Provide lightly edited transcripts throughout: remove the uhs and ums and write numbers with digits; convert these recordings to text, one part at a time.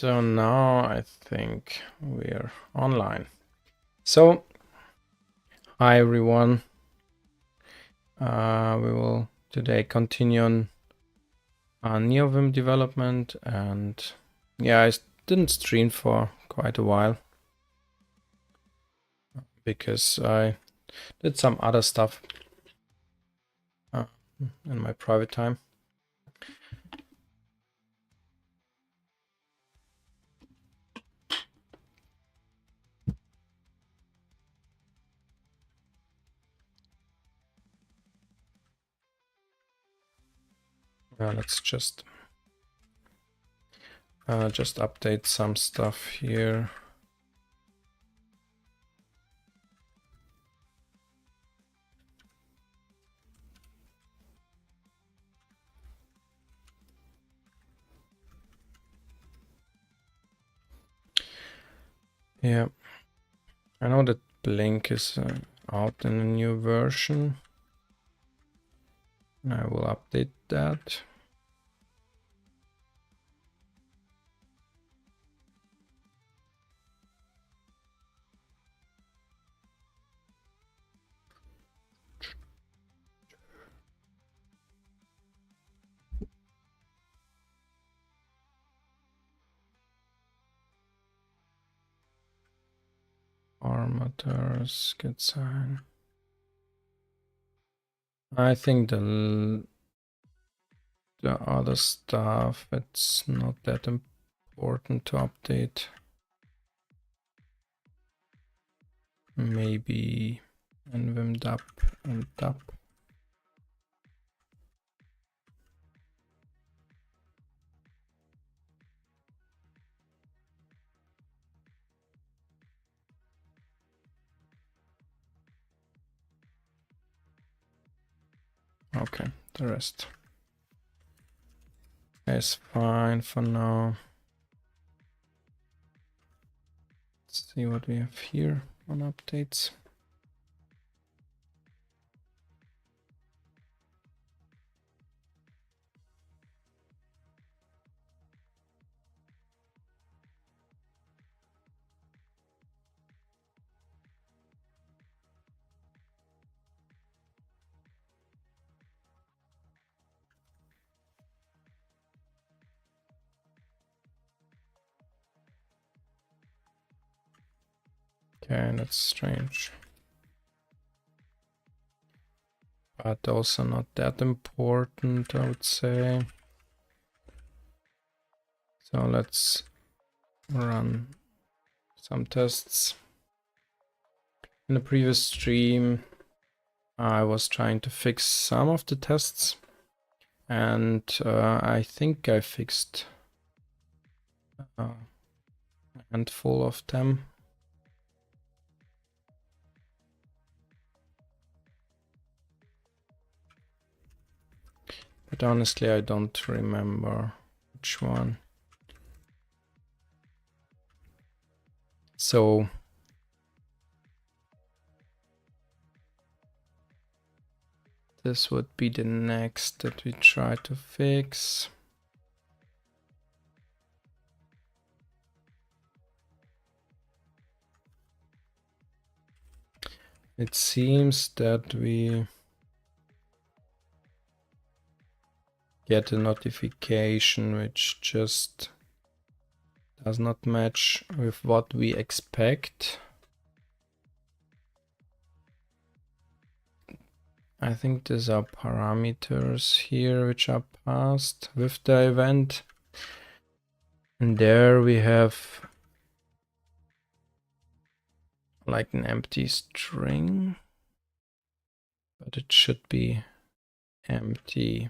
So now I think we're online. So, hi everyone. We will today continue on neovim development, and yeah, I didn't stream for quite a while because I did some other stuff in my private time. Let's just update some stuff here. Yeah, I know that Blink is out in a new version. I will update that. Armatures, get sign. I think the other stuff, it's not that important to update. Maybe neovim dap and dap. Okay, the rest is fine for now. Let's see what we have here on updates. Okay, that's strange. But also not that important, I would say. So let's run some tests. In the previous stream, I was trying to fix some of the tests, and I think I fixed a handful of them. But honestly, I don't remember which one. So this would be the next that we try to fix. It seems that we get a notification which just does not match with what we expect. I think these are parameters here which are passed with the event. And there we have like an empty string, but it should be empty.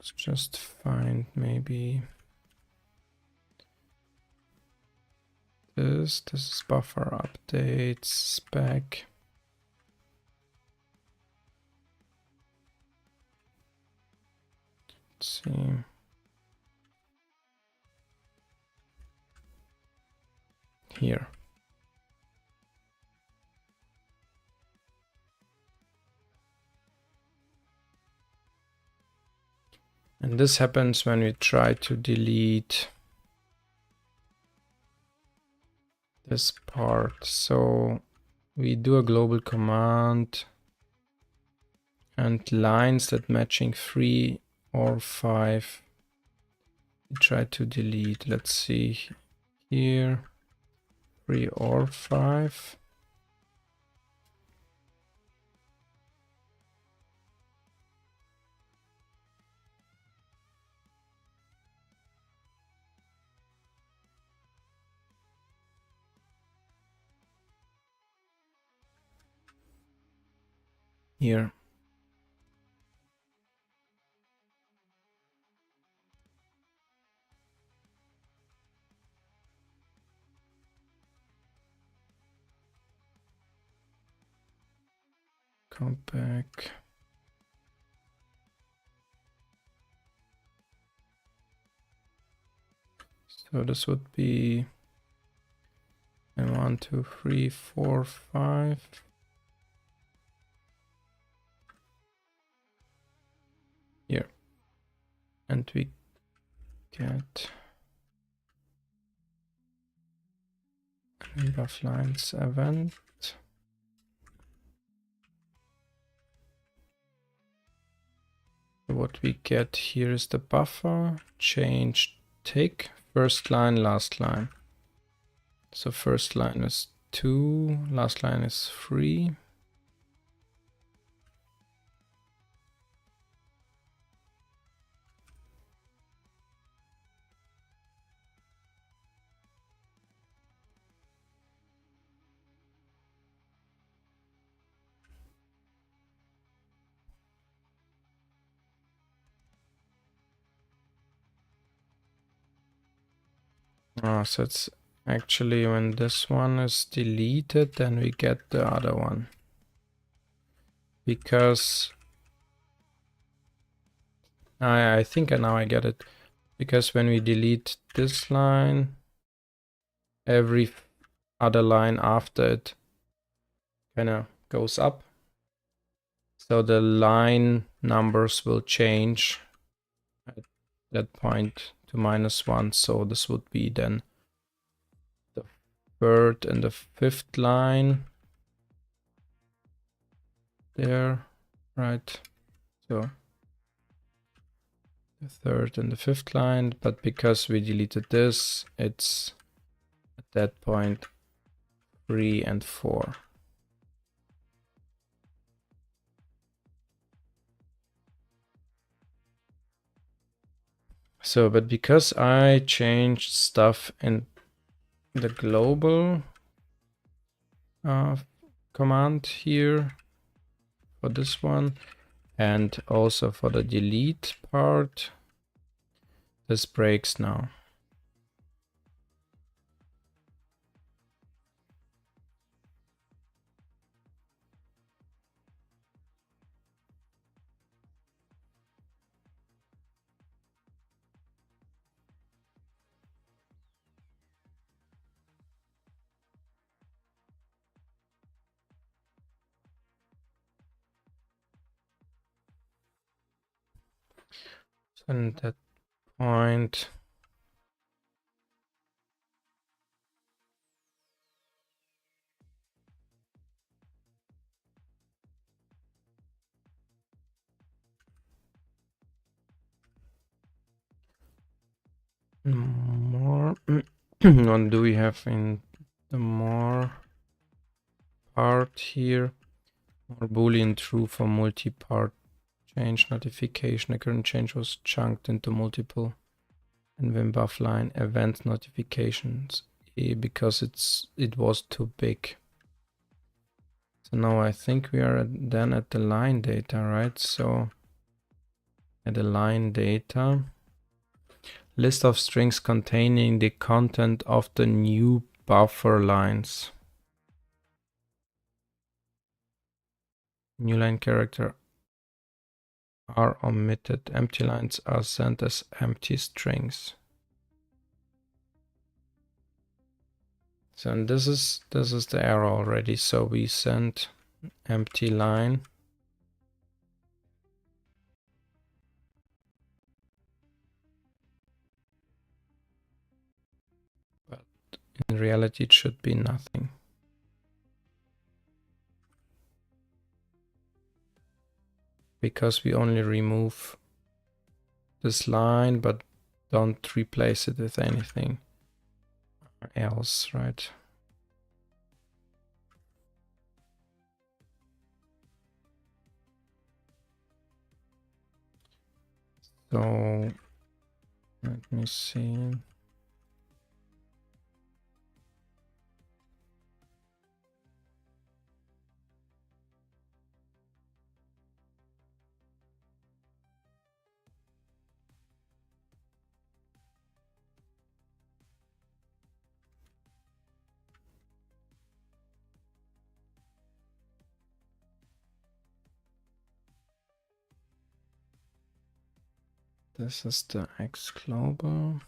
Let's just find maybe this. This is buffer updates spec. Let's see. here. And this happens when we try to delete this part. So we do a global command and lines that matching 3 or 5 we try to delete. Let's see here, 3 or 5. Here. Come back. So this would be 1, 2, 3, 4, 5. Here. And we get buff lines event. What we get here is the buffer, change tick, first line, last line. So first line is 2, last line is 3. So it's actually when this one is deleted, then we get the other one. Because I think now I get it. Because when we delete this line, every other line after it kind of goes up. So the line numbers will change at that point to -1. So this would be then the 3rd and the 5th line there, right? So the 3rd and the 5th line, but because we deleted this, it's at that point 3 and 4. So, but because I changed stuff in the global command here for this one, and also for the delete part, this breaks now. And at that point, more what do we have in the more part here? More boolean true for multi-part change notification. The current change was chunked into multiple and Vim buff line event notifications because it was too big. So now I think we are then at the line data, right? So at the line data, list of strings containing the content of the new buffer lines. New line character are omitted. Empty lines are sent as empty strings. So and this is the error already. So we send empty line. But in reality it should be nothing. Because we only remove this line but don't replace it with anything else, right? So let me see. This is the X global.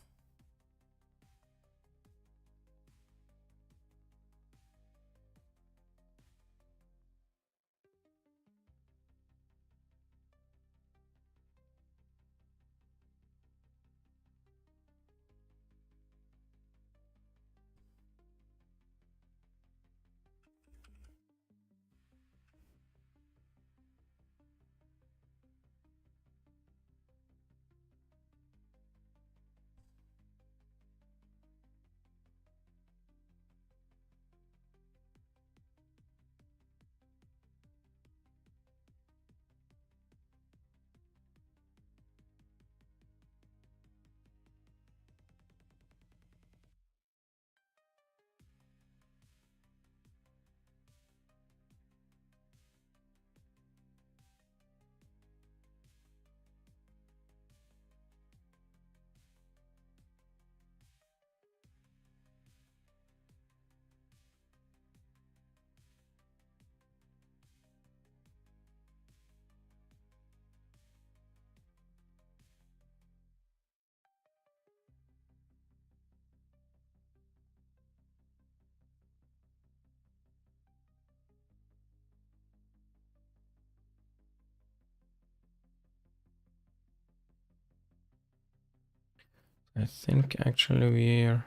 I think actually we're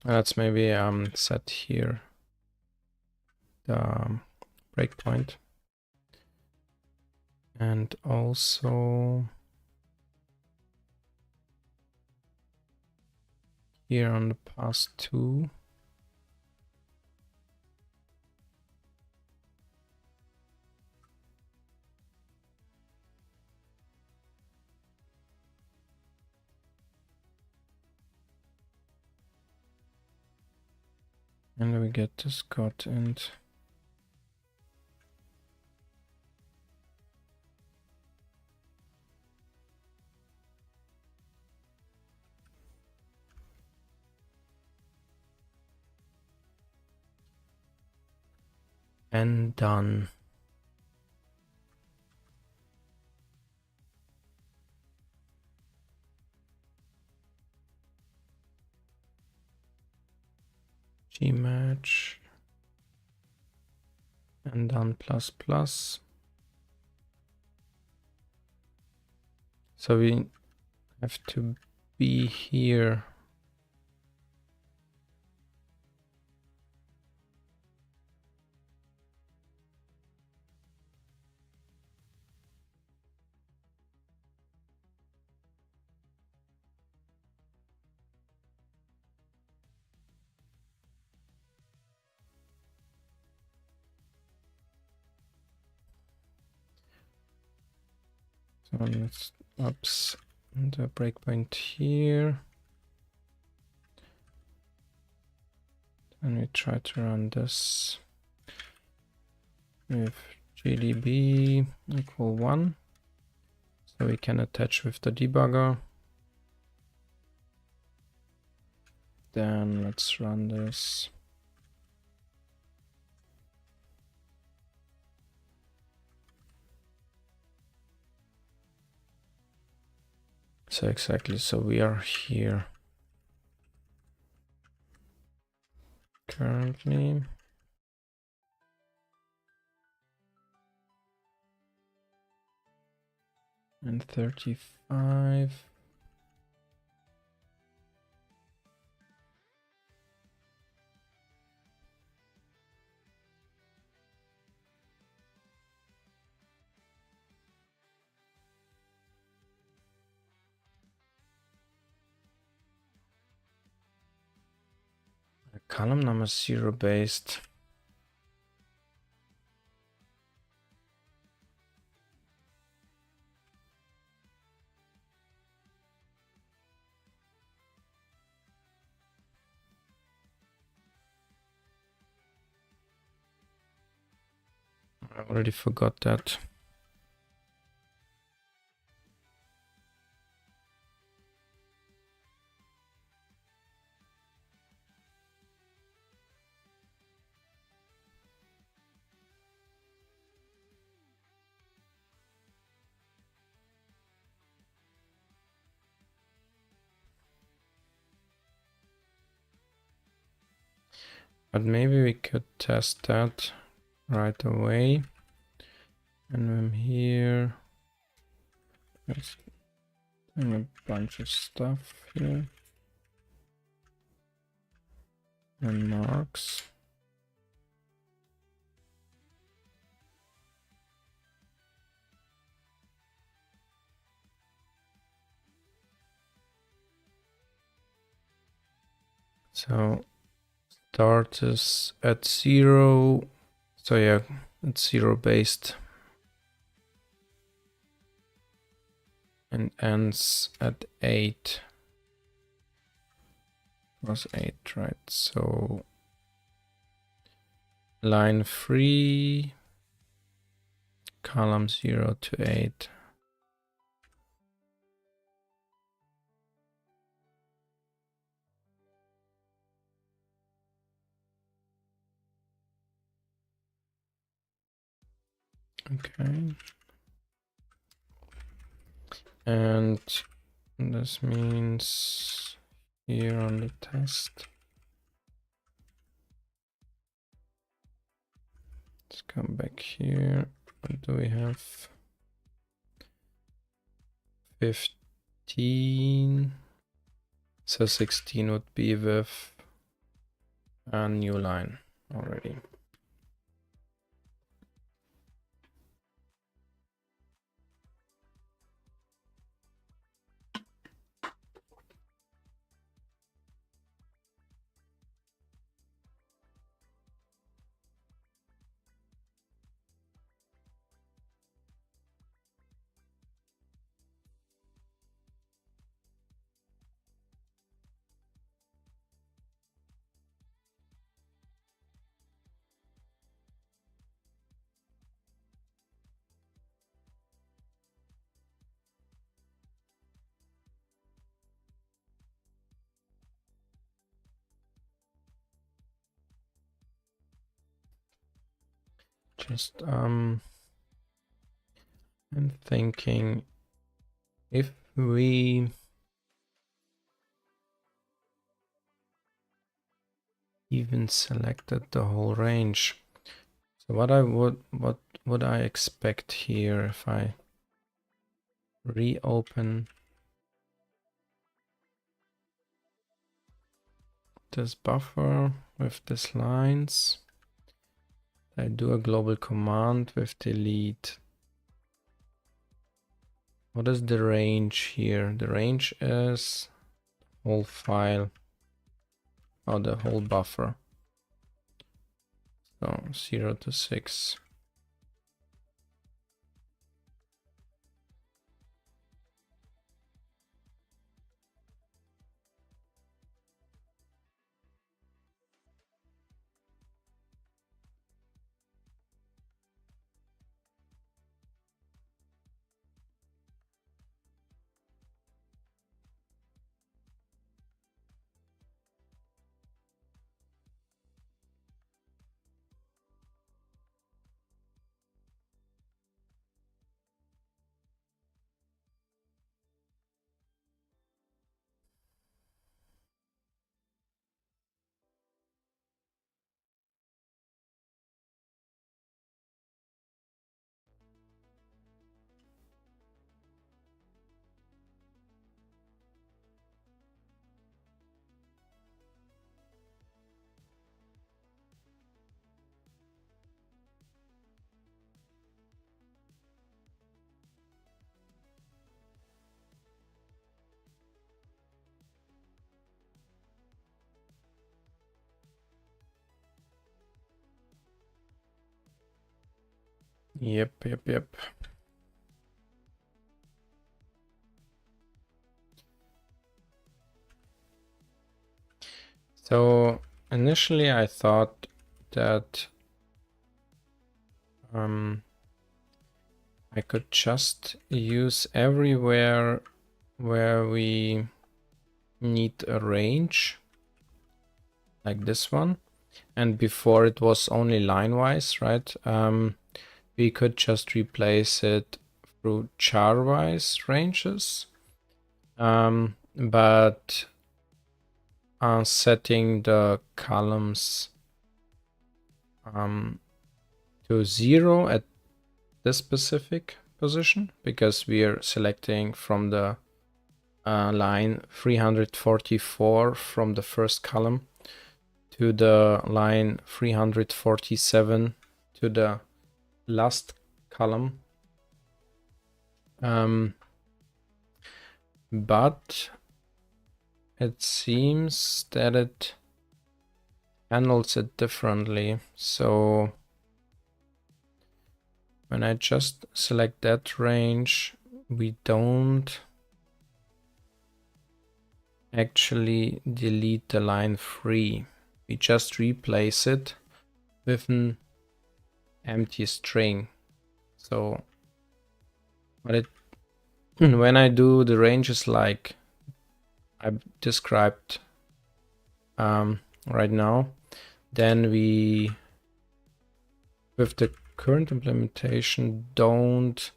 let's maybe set here the breakpoint, and also here on the pass 2. And we get this cut and done. Gmatch and done plus plus. So we have to be here. So let's ups the breakpoint here. And we try to run this with GDB equal 1. So we can attach with the debugger. Then let's run this. So exactly, so we are here. currently. And 35. Column number 0 based. I already forgot that. But maybe we could test that right away. And I'm here. Let's do a bunch of stuff here. And marks. So start is at 0. So yeah, it's 0 based. And ends at 8. Was 8, right? So line 3, column 0 to 8. Okay. And this means here on the test. Let's come back here. What do we have? 15. So 16 would be with a new line already. Just I'm thinking if we even selected the whole range. So what would I expect here if I reopen this buffer with these lines? I do a global command with delete. What is the range here? The range is whole file or the whole buffer. So 0 to 6. Yep. So initially I thought that I could just use everywhere where we need a range, like this one. And before it was only line-wise, right? We could just replace it through char-wise ranges. But setting the columns to 0 at this specific position, because we are selecting from the line 344 from the first column to the line 347 to the last column. But it seems that it handles it differently. So when I just select that range, we don't actually delete the line 3. We just replace it with an empty string. So when I do the ranges like I described right now, then we, with the current implementation, don't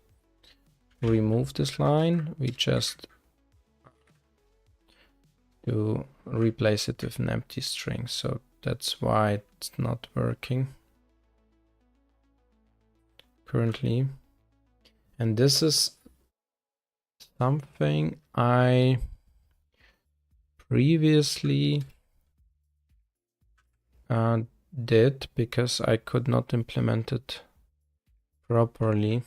remove this line. We just do replace it with an empty string. So that's why it's not working currently. And this is something I previously did because I could not implement it properly.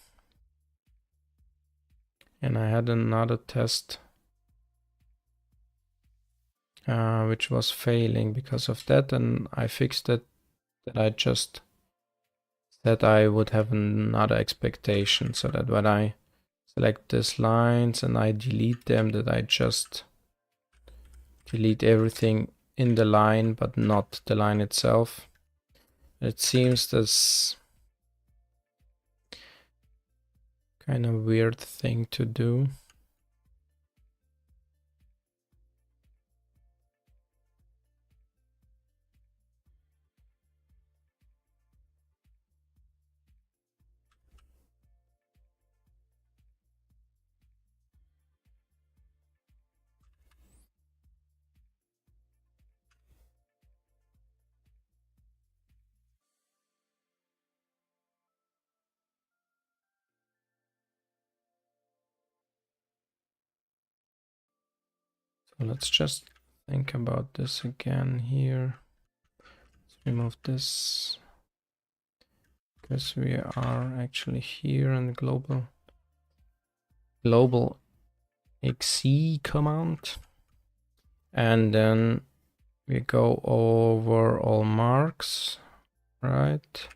And I had another test which was failing because of that, and I fixed it. That I just said I would have another expectation, so that when I select these lines and I delete them, that I just delete everything in the line but not the line itself. It seems this kind of weird thing to do. So let's just think about this again here. Let's remove this because we are actually here in the global XC command. And then we go over all marks, right?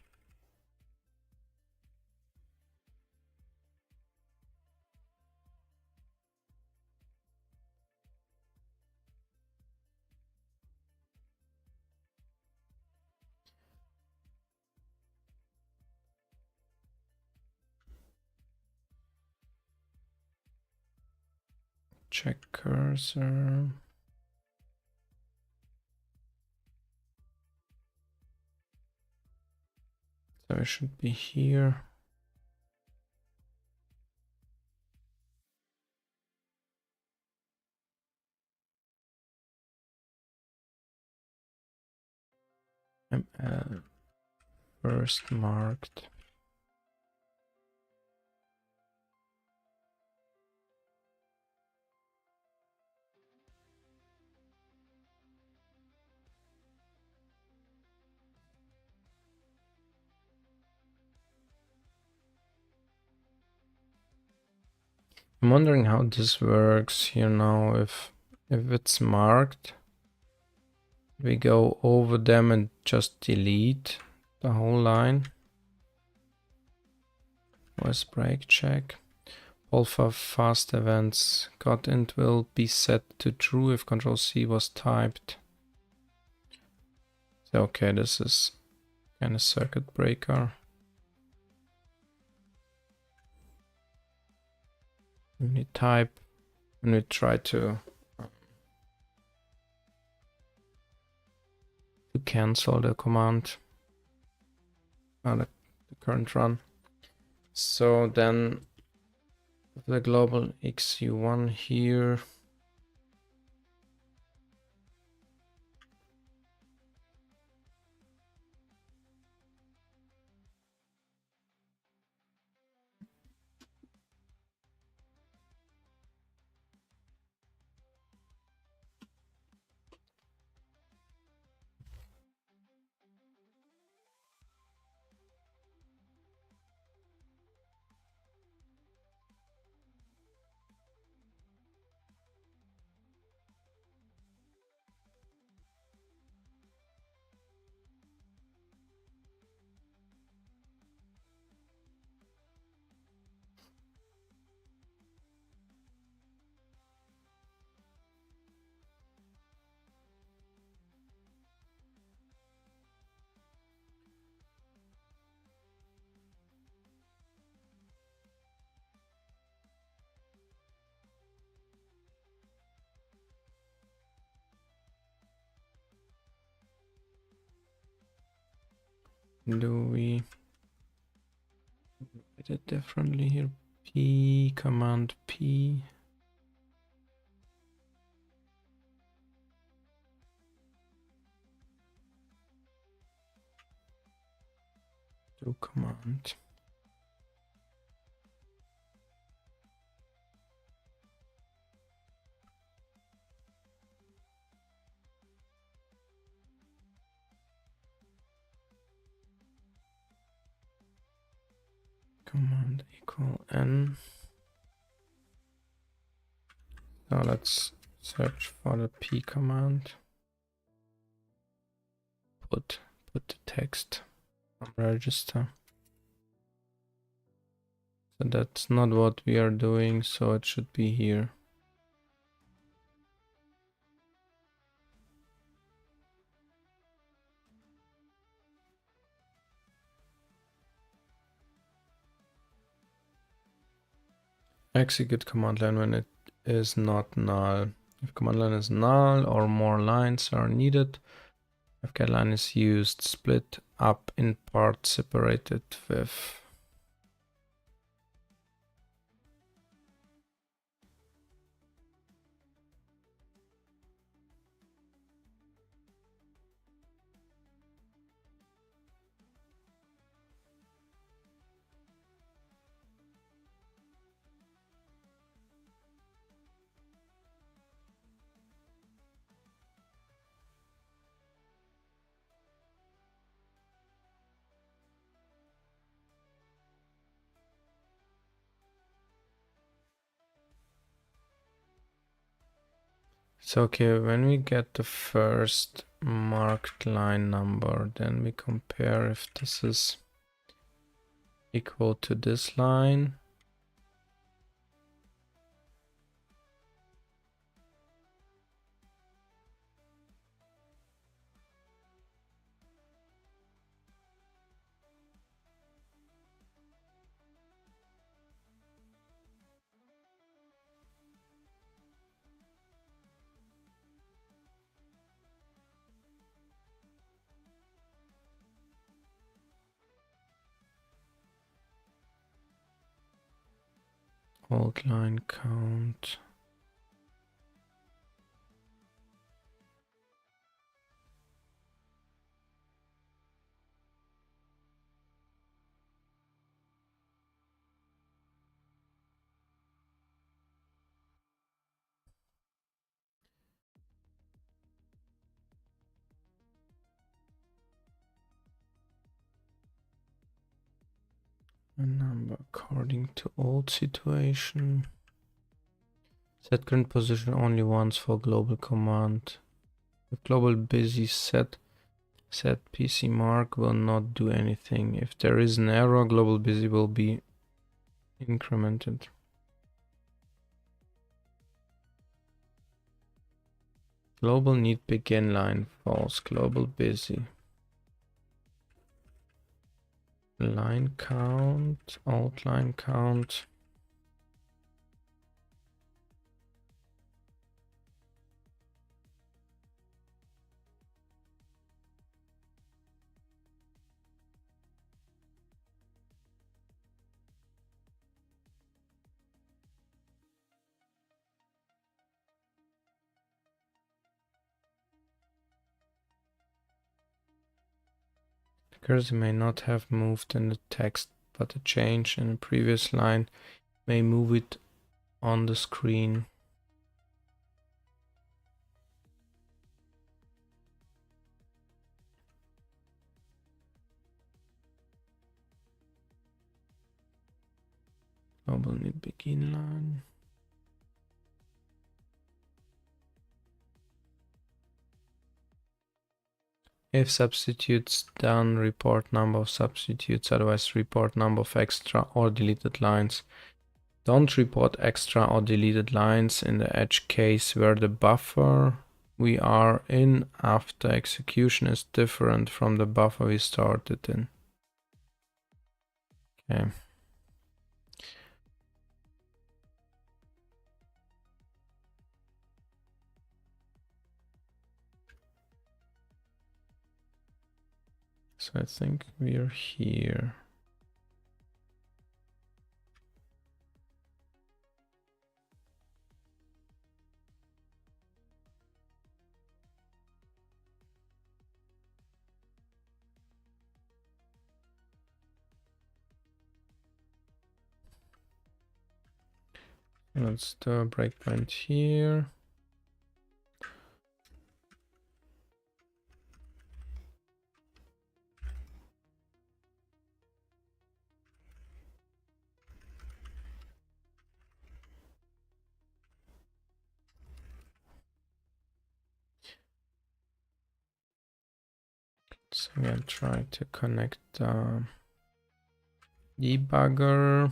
Check cursor. So it should be here. First marked. I'm wondering how this works here now. If it's marked, we go over them and just delete the whole line. OS break check. All fast events got int will be set to true if Control C was typed. So, okay, this is kind of circuit breaker. When we type and we try to cancel the command, the current run. So then the global XU1 here. Do we write it differently here? P command P. Do command. Command equal N. Now let's search for the P command. Put the text on register. So that's not what we are doing, so it should be here. Execute command line when it is not null. If command line is null or more lines are needed, if get line is used, split up in parts separated with. So okay, when we get the first marked line number, then we compare if this is equal to this line. Old line count. A number according to old situation. Set current position only once for global command. If global busy set PC mark will not do anything. If there is an error, global busy will be incremented. Global need begin line false. Global busy. Line count, outline count. Cursor may not have moved in the text, but a change in a previous line may move it on the screen. Global need begin line. If substitutes done, report number of substitutes, otherwise report number of extra or deleted lines. Don't report extra or deleted lines in the edge case where the buffer we are in after execution is different from the buffer we started in. Okay. So I think we are here. Let's do a breakpoint here. So again, try to connect the debugger.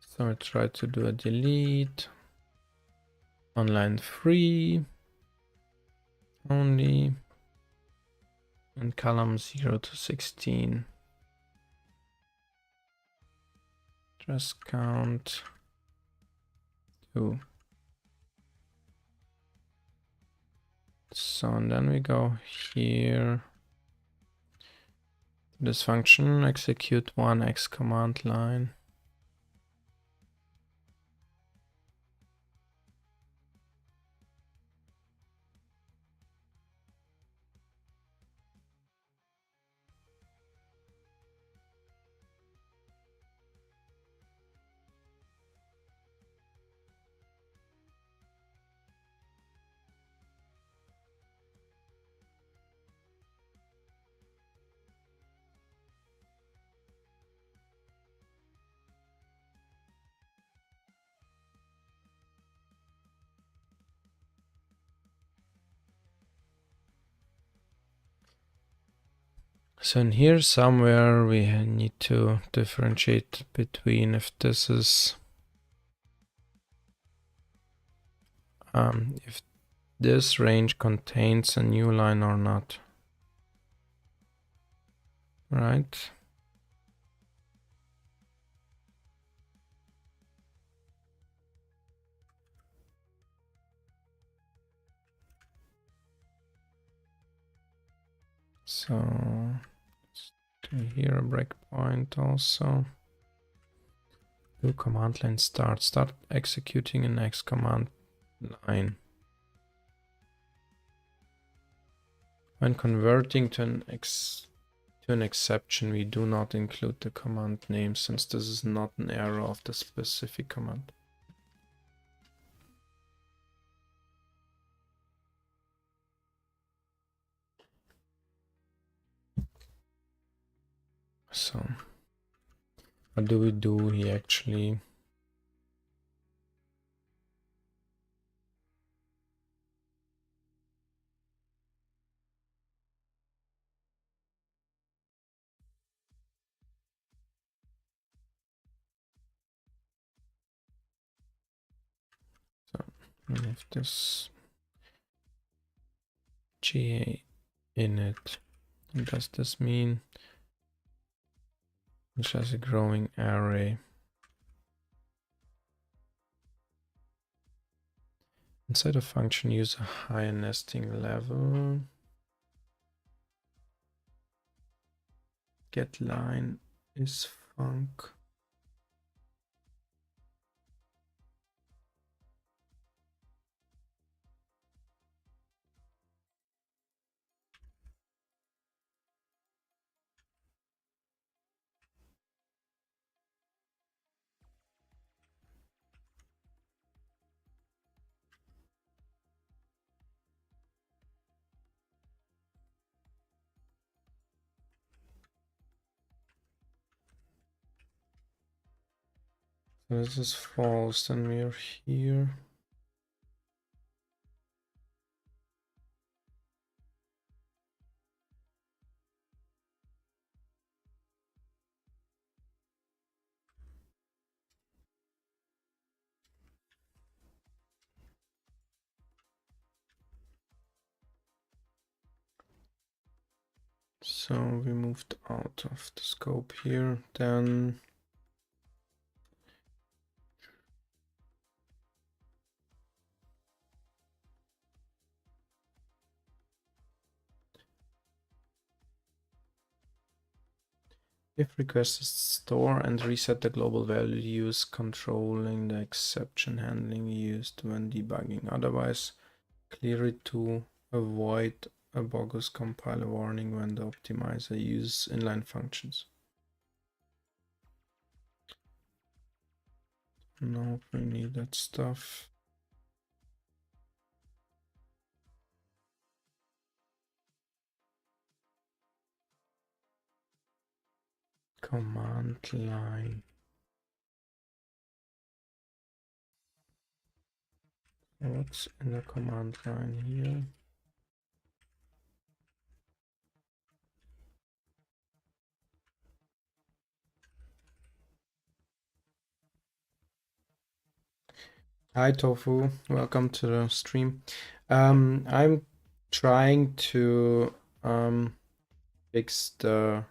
So I try to do a delete on line 3 only, and column 0 to 16. Just count 2. So, and then we go here. This function, execute 1x command line. So in here somewhere we need to differentiate between if this is if this range contains a new line or not, right? So let's do here a breakpoint also. Do command line start executing an X command line. When converting to an exception, we do not include the command name since this is not an error of the specific command. So What do we do here actually? So we have this GA init. What does this mean? Which has a growing array. Inside a function, use a higher nesting level. Get line is func. So this is false, then we're here. So we moved out of the scope here, then if requested, store and reset the global values controlling the exception handling used when debugging. Otherwise, clear it to avoid a bogus compiler warning when the optimizer uses inline functions. No, we need that stuff. Command line. What's in the command line here? Hi Tofu, welcome to the stream. I'm trying to fix the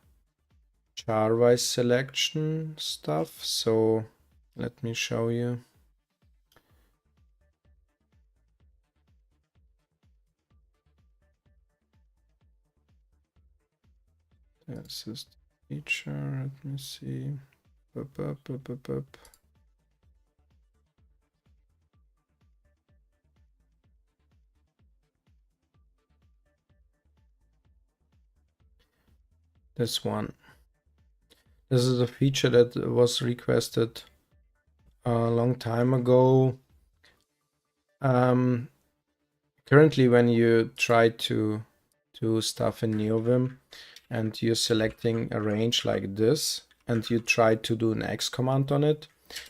charwise selection stuff, so let me show you. This is the feature, let me see. Up. This one. This is a feature that was requested a long time ago. Currently, when you try to do stuff in neovim and you're selecting a range like this and you try to do an X command on it,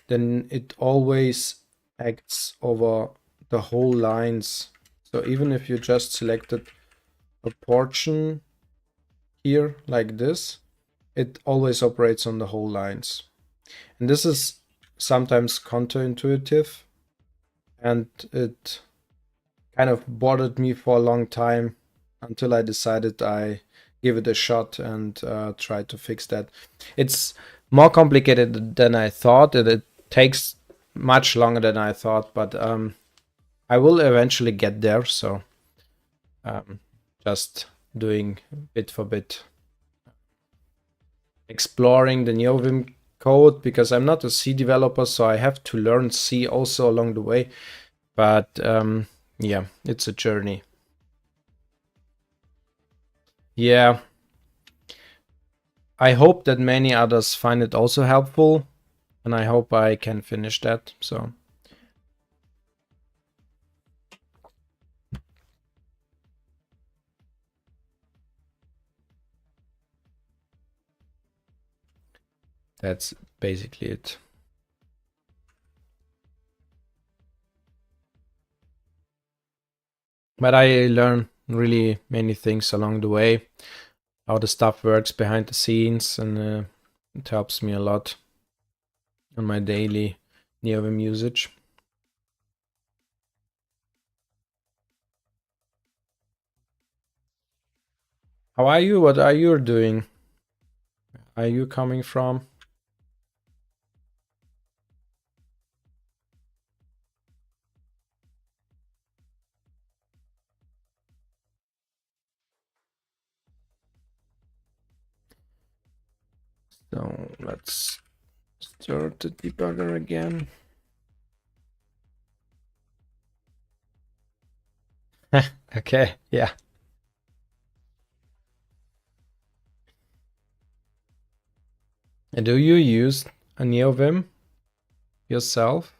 then it always acts over the whole lines. So even if you just selected a portion here like this, it always operates on the whole lines. And this is sometimes counterintuitive, and it kind of bothered me for a long time until I decided I give it a shot and try to fix that. It's more complicated than I thought, and it takes much longer than I thought, but I will eventually get there, so just doing bit for bit. Exploring the neovim code, because I'm not a C developer, so I have to learn C also along the way, but yeah, it's a journey. Yeah, I hope that many others find it also helpful, and I hope I can finish that. So That's basically it. But I learn really many things along the way, how the stuff works behind the scenes, and it helps me a lot on my daily neovim usage. How are you? What are you doing? Are you coming from? So let's start the debugger again. Okay, yeah. And do you use a neovim yourself?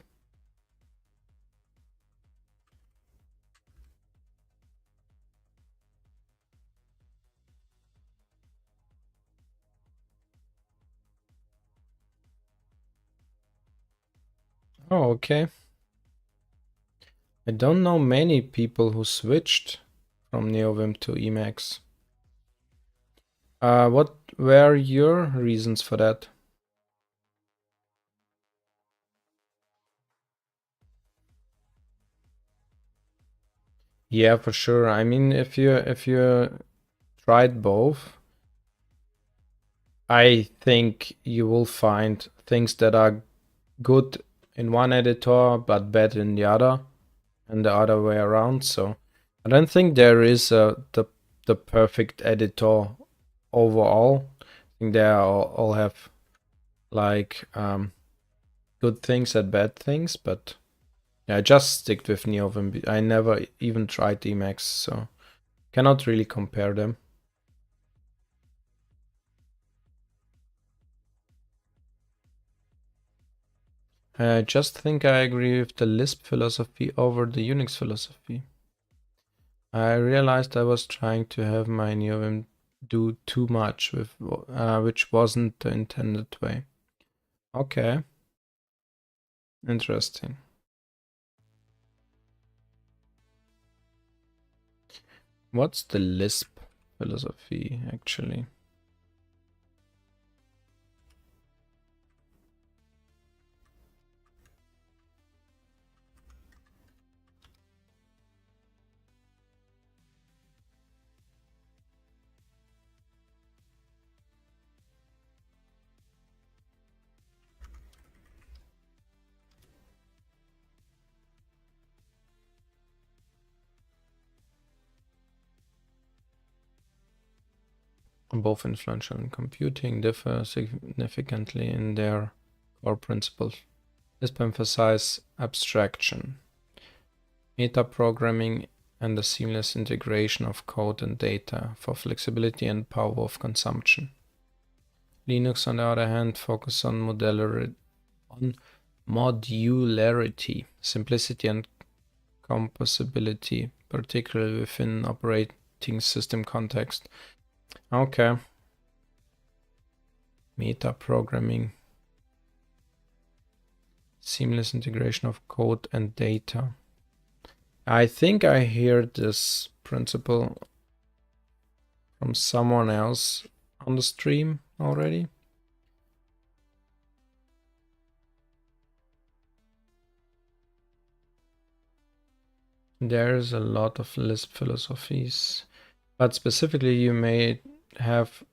Oh, okay. I don't know many people who switched from neovim to Emacs. What were your reasons for that? Yeah, for sure. I mean, if you tried both, I think you will find things that are good in one editor but bad in the other, and the other way around. So I don't think there is the perfect editor overall. I think they all have like good things and bad things, but yeah, I just stick with neovim. I never even tried Emacs, so cannot really compare them. I just think I agree with the Lisp philosophy over the Unix philosophy. I realized I was trying to have my neovim do too much with which wasn't the intended way. Okay, interesting. What's the Lisp philosophy actually? Both influential in computing, differ significantly in their core principles. Lisp emphasizes abstraction, metaprogramming, and the seamless integration of code and data for flexibility and power of consumption. Linux, on the other hand, focuses on modularity, simplicity, and composability, particularly within operating system context. Okay. Metaprogramming, seamless integration of code and data. I think I heard this principle from someone else on the stream already. There's a lot of Lisp philosophies, but specifically you may have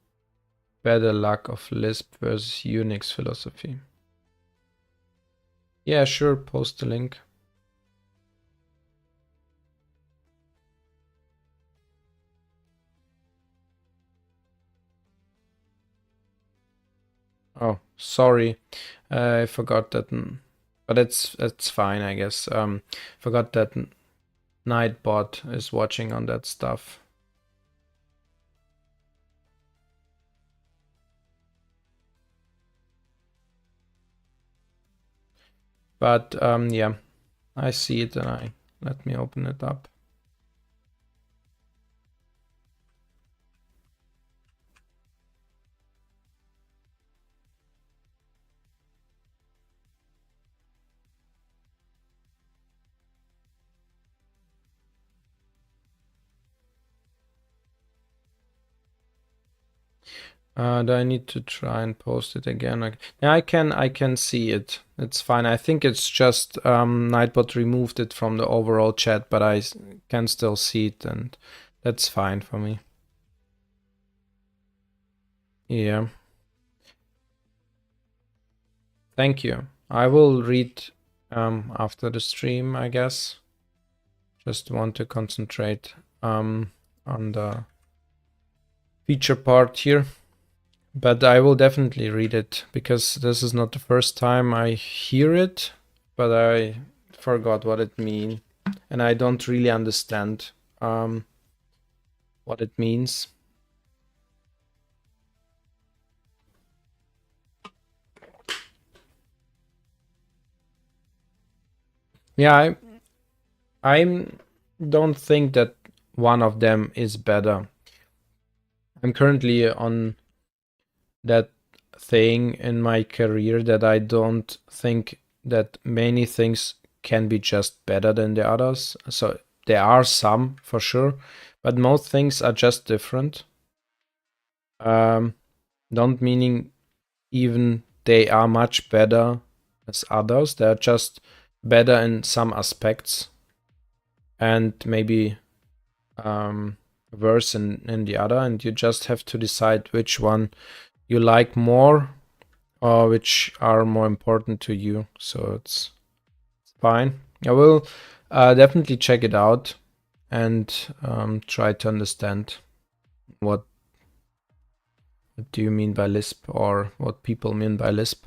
better luck of Lisp versus Unix philosophy. Yeah, sure, post the link. Oh, sorry, I forgot that, but it's fine, I guess. Forgot that Nightbot is watching on that stuff. But yeah, I see it and let me open it up. Do I need to try and post it again? Yeah, I can see it. It's fine. I think it's just Nightbot removed it from the overall chat, but I can still see it, and that's fine for me. Yeah. Thank you. I will read after the stream, I guess. Just want to concentrate on the feature part here. But I will definitely read it, because this is not the first time I hear it, but I forgot what it means, and I don't really understand what it means. Yeah, I don't think that one of them is better. I'm currently on that thing in my career that I don't think that many things can be just better than the others. So there are some for sure, but most things are just different. Don't meaning even they are much better as others. They're just better in some aspects and maybe worse in the other. And you just have to decide which one you like more or which are more important to you. So it's fine. I will definitely check it out and try to understand what do you mean by Lisp, or what people mean by Lisp.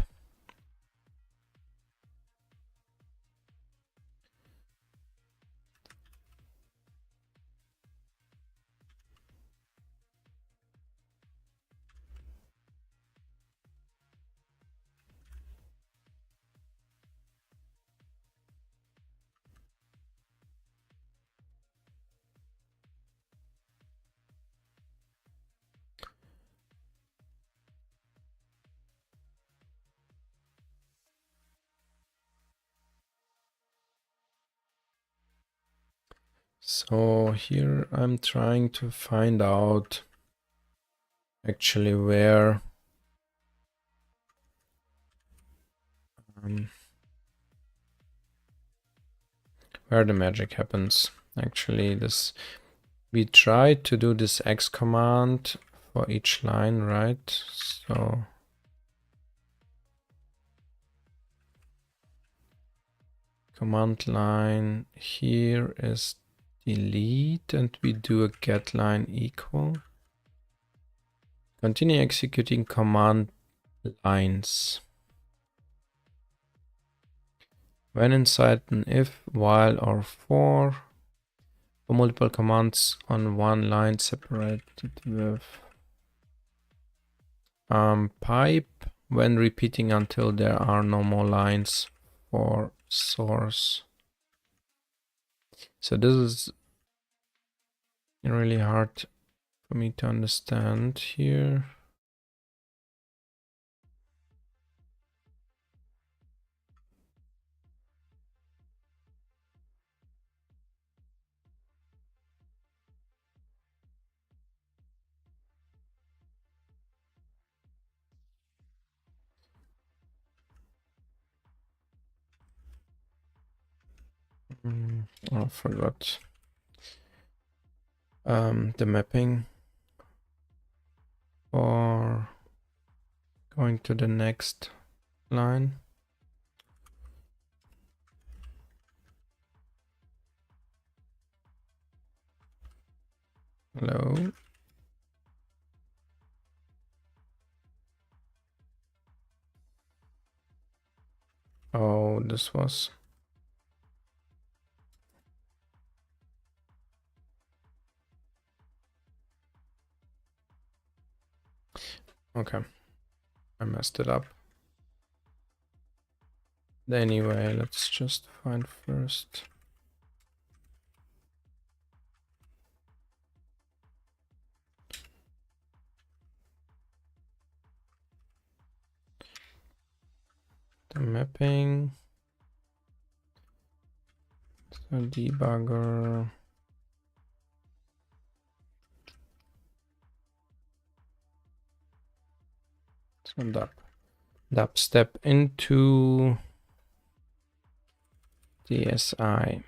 So here I'm trying to find out actually where the magic happens. Actually, this we tried to do this X command for each line, right? So command line here is delete, and we do a get line equal. Continue executing command lines. When inside an if, while, or for multiple commands on one line separated with pipe, when repeating until there are no more lines for source. So this is really hard for me to understand here. I forgot the mapping for going to the next line. Hello. Oh, this was. Okay, I messed it up. Anyway, let's just find first. The mapping. So debugger. dubstep into DSI.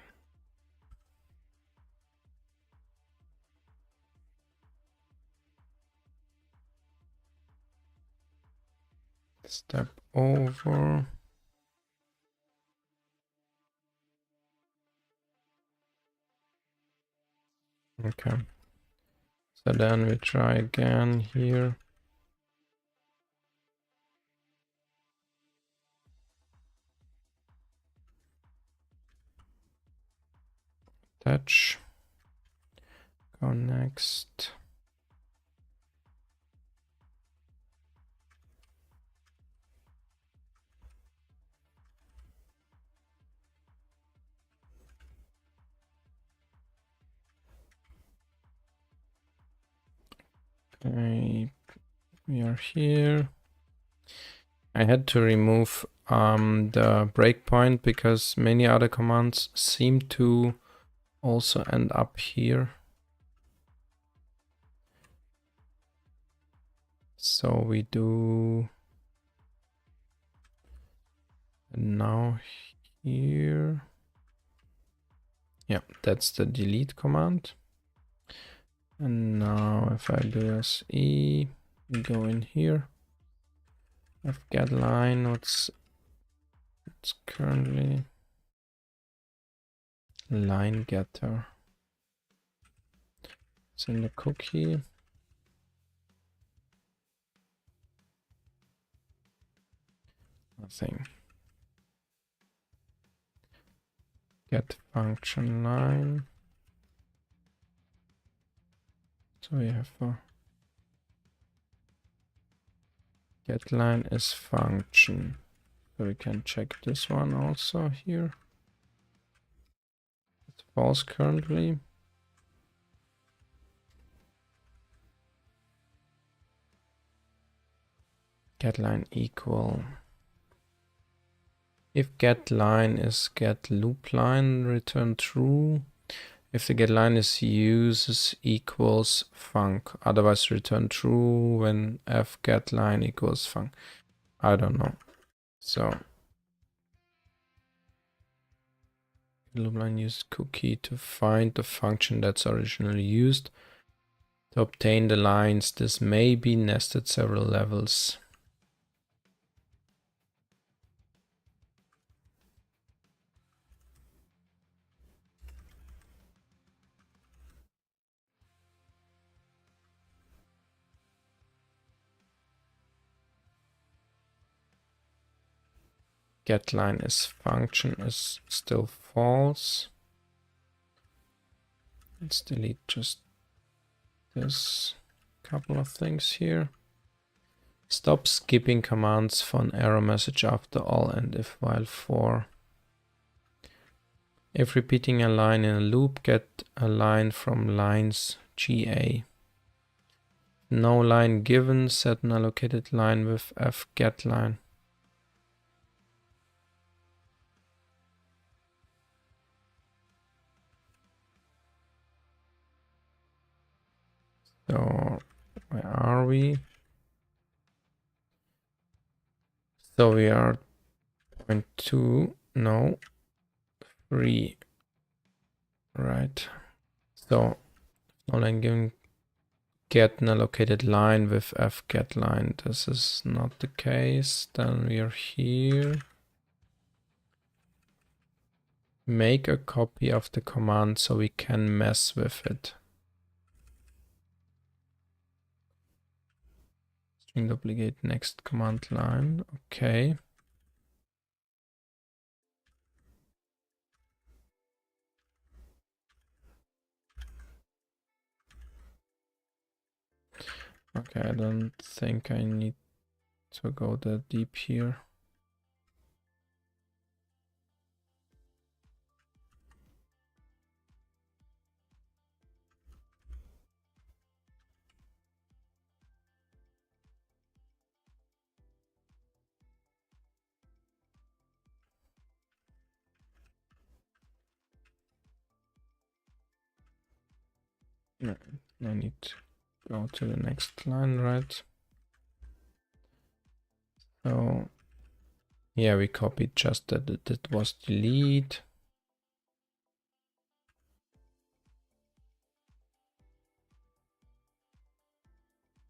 Step over. Okay. So then we try again here. Touch. Go next. Okay, we are here. I had to remove the breakpoint because many other commands seem to also end up here. So we do now here. Yeah, that's the delete command. And now if I do SE, we go in here. Get line, it's currently line getter. It's in the cookie. Nothing. Get function line. So we have a get line is function. So we can check this one also here. It's false currently. Get line equal. If get line is get loop line, return true. If the get line is uses equals func, otherwise return true when f get line equals func. I don't know. So loop line uses cookie to find the function that's originally used. To obtain the lines, this may be nested several levels. Get line is function is still false. Let's delete just this couple of things here. Stop skipping commands for an error message after all and if while for. If repeating a line in a loop, get a line from lines GA. No line given, set an allocated line with f get line. So where are we? So we are 0.2, no, 3, right? So no line given, get an allocated line with f get line. This is not the case. Then we are here. Make a copy of the command so we can mess with it. String duplicate next command line. Okay. Okay, I don't think I need to go that deep here. No, I need to go to the next line, right? So yeah, we copied just that it was delete.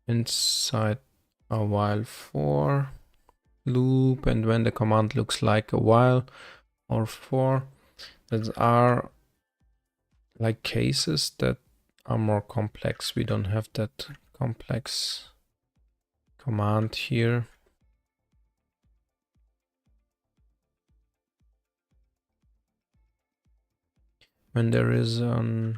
Inside a while for loop, and when the command looks like a while or for, that are like cases that are more complex. We don't have that complex command here. When there is a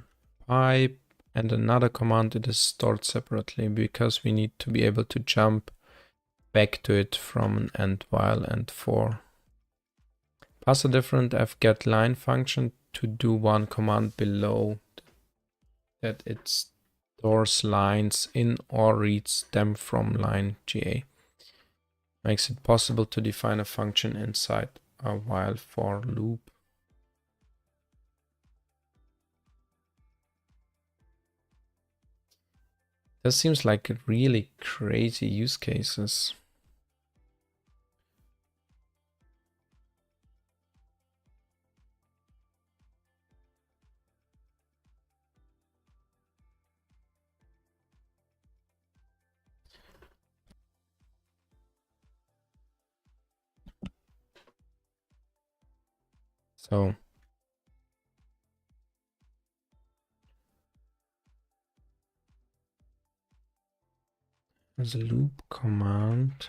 pipe and another command, it is stored separately because we need to be able to jump back to it from an end while and for. Pass a different fgetLine function to do one command below that it stores lines in or reads them from line GA. Makes it possible to define a function inside a while for loop. That seems like really crazy use cases. So there's a loop command.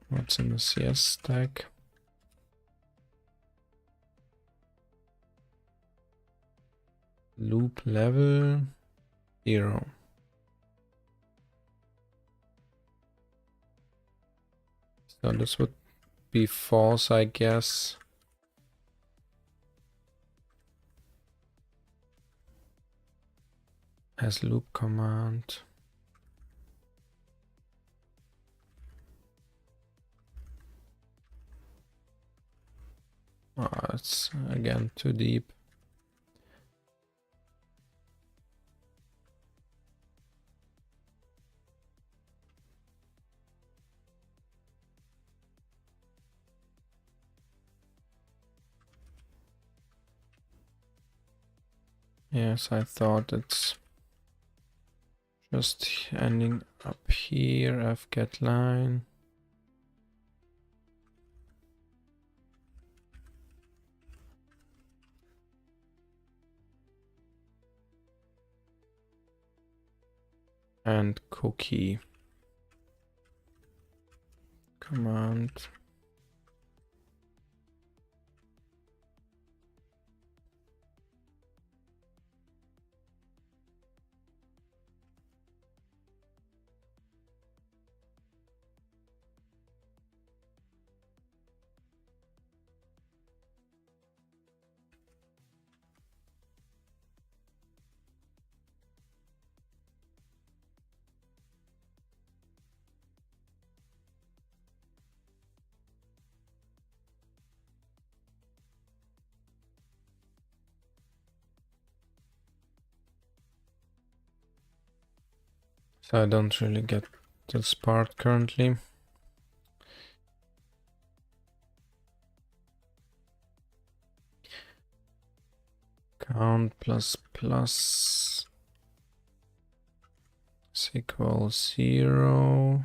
What's in the CS stack? Loop level 0. So this would be false, I guess. As loop command. Oh, it's again too deep. Yes, I thought it's just ending up here, fgetLine. And cookie command. So I don't really get this part currently. Count plus plus is equals 0.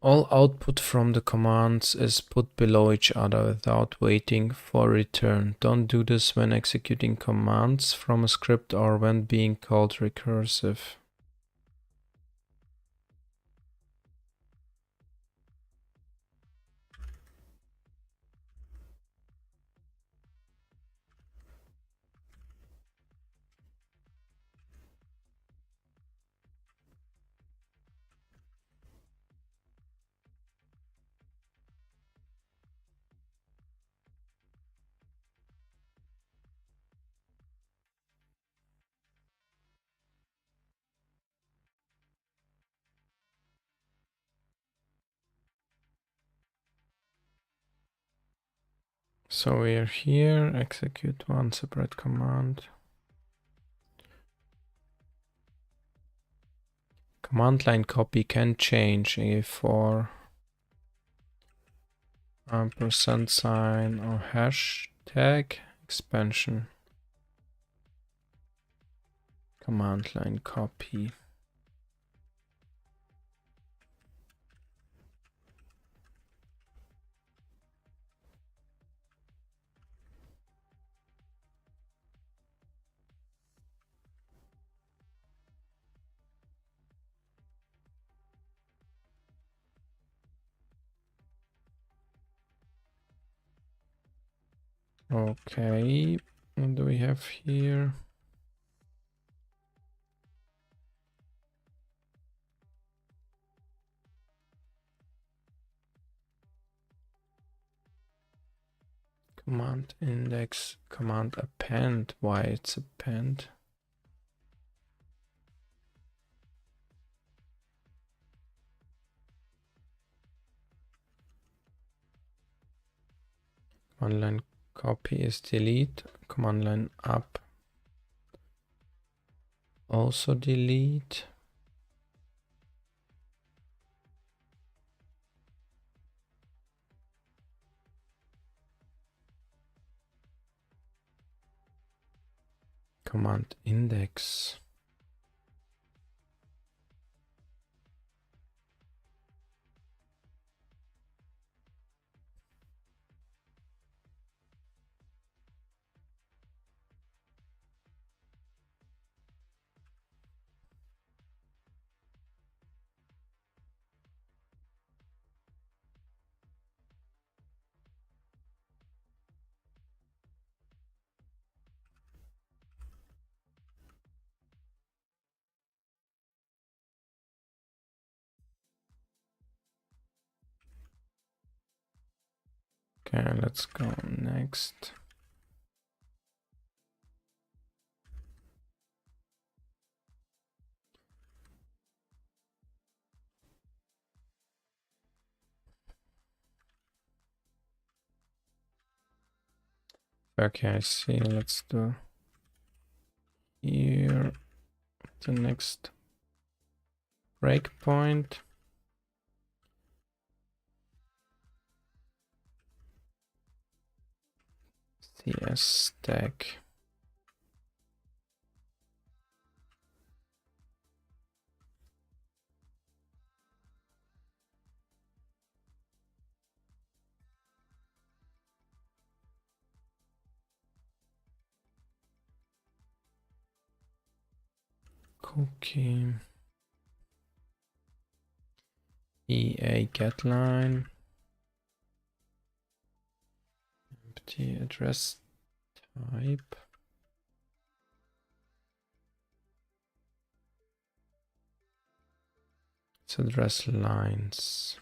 All output from the commands is put below each other without waiting for return. Don't do this when executing commands from a script or when being called recursive. So we're here, execute one separate command. Command line copy can change for ampersand sign or hashtag expansion. Command line copy. Okay, what do we have here? Command index, command append. Why it's append? Command line copy is delete. Command line up also delete. Command index. Okay, let's go next. Okay, I see. Let's do here the next breakpoint. CS stack. Cookie. EA getLine. Empty address type. It's address lines.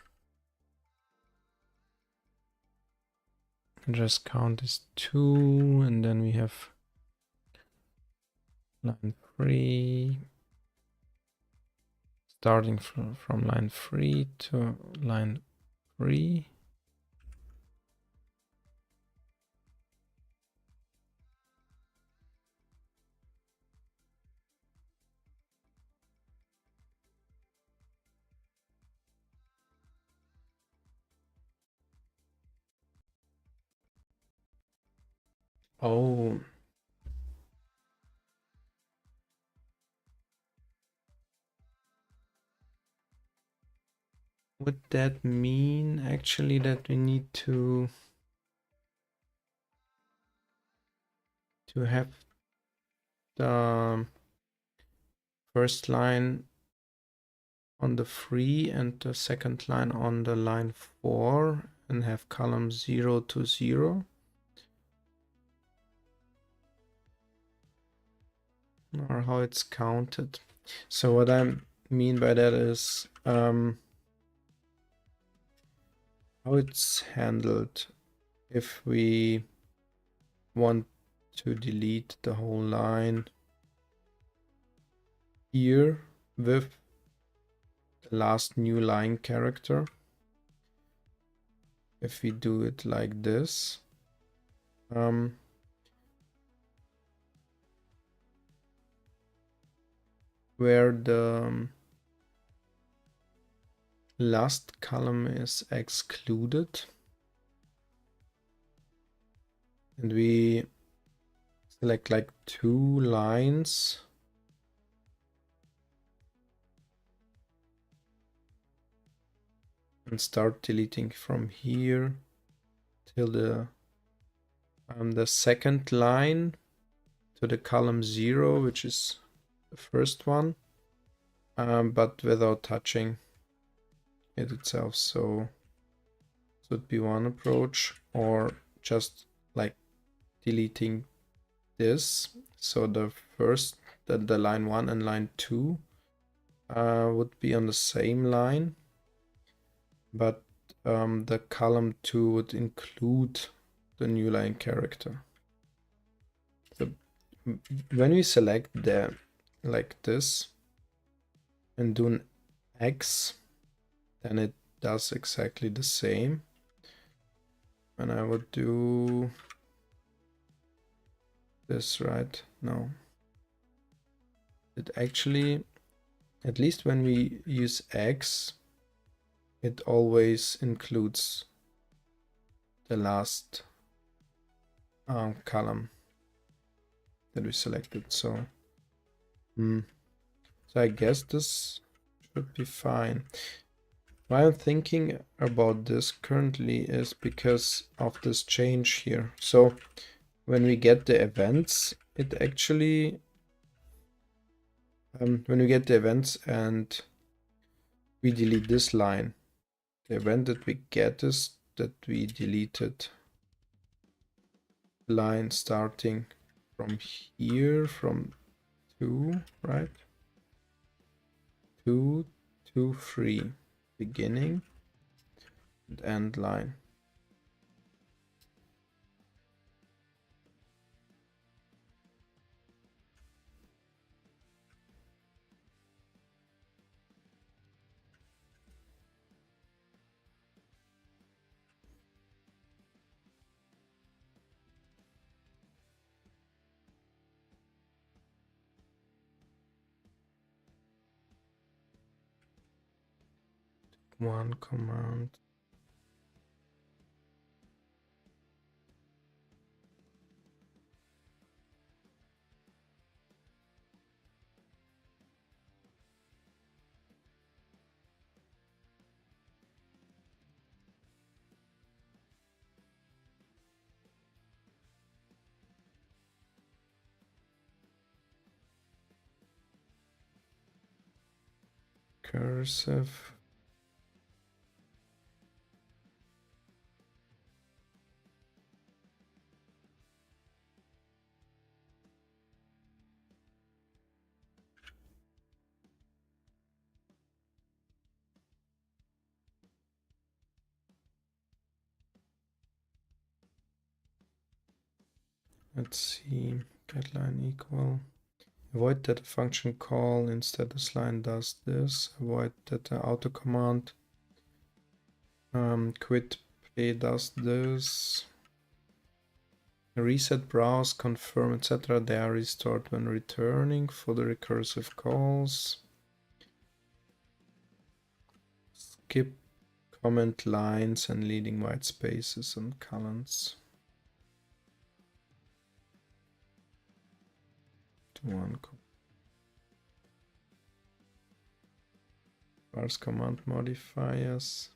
Address count is 2, and then we have line 3. Starting from line 3 to line 3. Oh. Would that mean actually that we need to have the first line on the 3 and the second line on the line 4 and have column 0 to 0? Or how it's counted? So what I mean by that is how it's handled if we want to delete the whole line here with the last new line character. If we do it like this, where the last column is excluded, and we select like 2 lines and start deleting from here till the second line to the column 0, which is the first one, but without touching it itself. So this would be one approach, or just like deleting this. So the first, the line 1 and line 2 would be on the same line, but the column 2 would include the new line character. So when we select the like this and do an X, then it does exactly the same. And I would do this, right? No. It actually, at least when we use X, it always includes the last column that we selected. So, so I guess this should be fine. Why I'm thinking about this currently is because of this change here. So when we get the events, it actually, when we get the events and we delete this line, the event that we get is that we deleted the line starting from here, from 2, right? 2 to 3, beginning and end line. One command. Cursive. Let's see, get line equal. Avoid that a function call instead this line does this. Avoid that the auto command quit play does this. Reset browse, confirm, etc. They are restored when returning for the recursive calls. Skip comment lines and leading white spaces and columns. One parse command modifiers.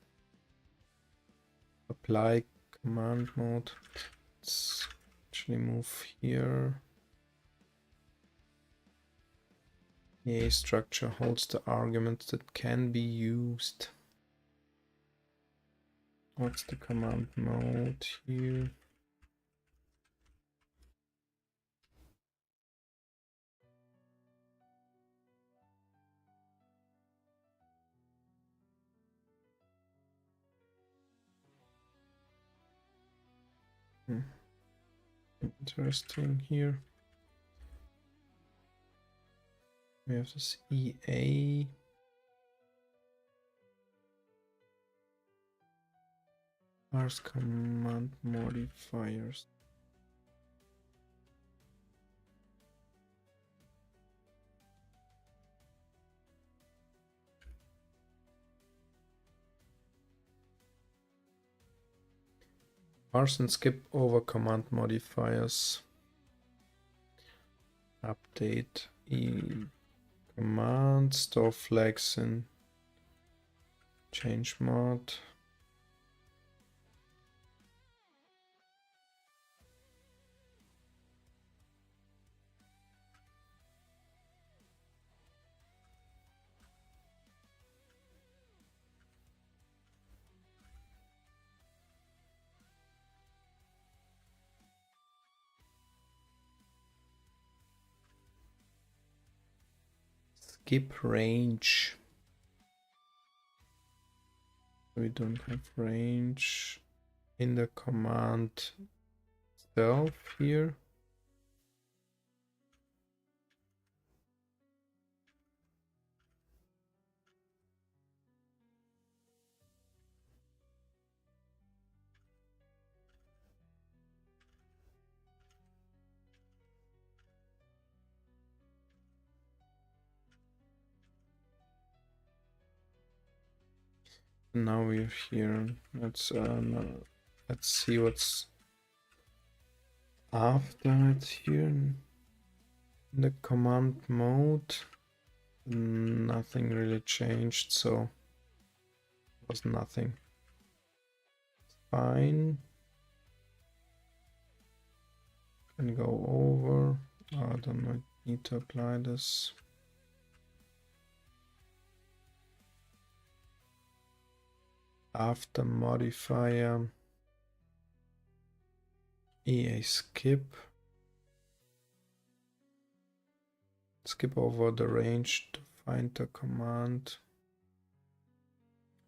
Apply command mode. Let's actually move here. The structure holds the arguments that can be used. What's the command mode here? Interesting here. We have this EA. Parse command modifiers. Parse and skip over command modifiers. Update command, store flags in change mode. Skip range. We don't have range in the command itself here. Now we're here. Let's see what's after it here. In the command mode, nothing really changed, so it was nothing. Fine. Can go over. I don't need to apply this. After modifier, EA skip. Skip over the range to find the command.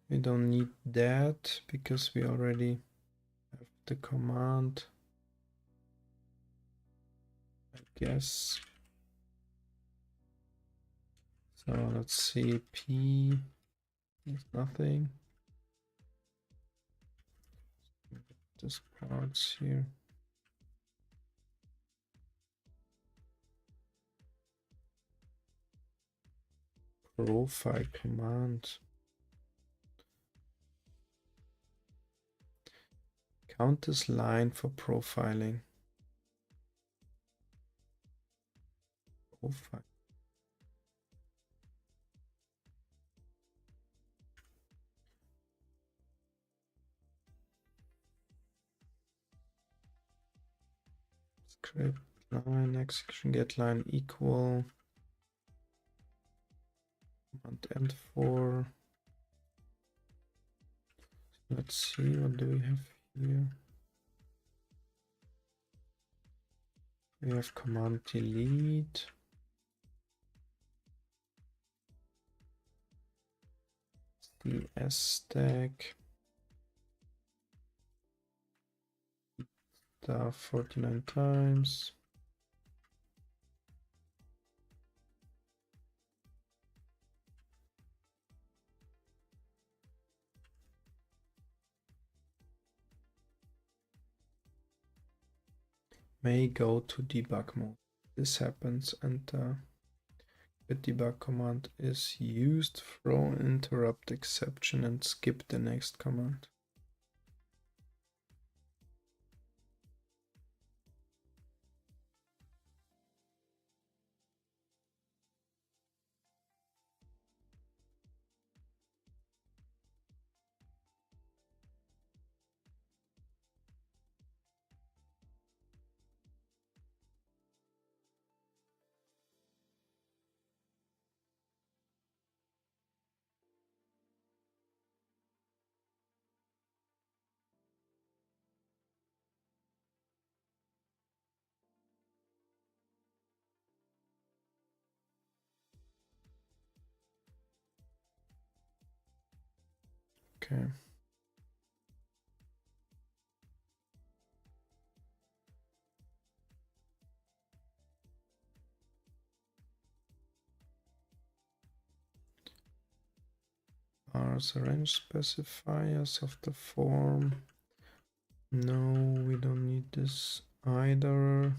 We don't need that because we already have the command, I guess. So let's see, P, there's nothing. This parts here. Profile command. Count this line for profiling. Profile. Script line, execution get line equal. Command end for. Let's see, what do we have here? We have command delete. CS stack. 49 times. May go to debug mode. This happens and the debug command is used, throw interrupt exception and skip the next command. Okay. Parse range specifiers of the form. No, we don't need this either.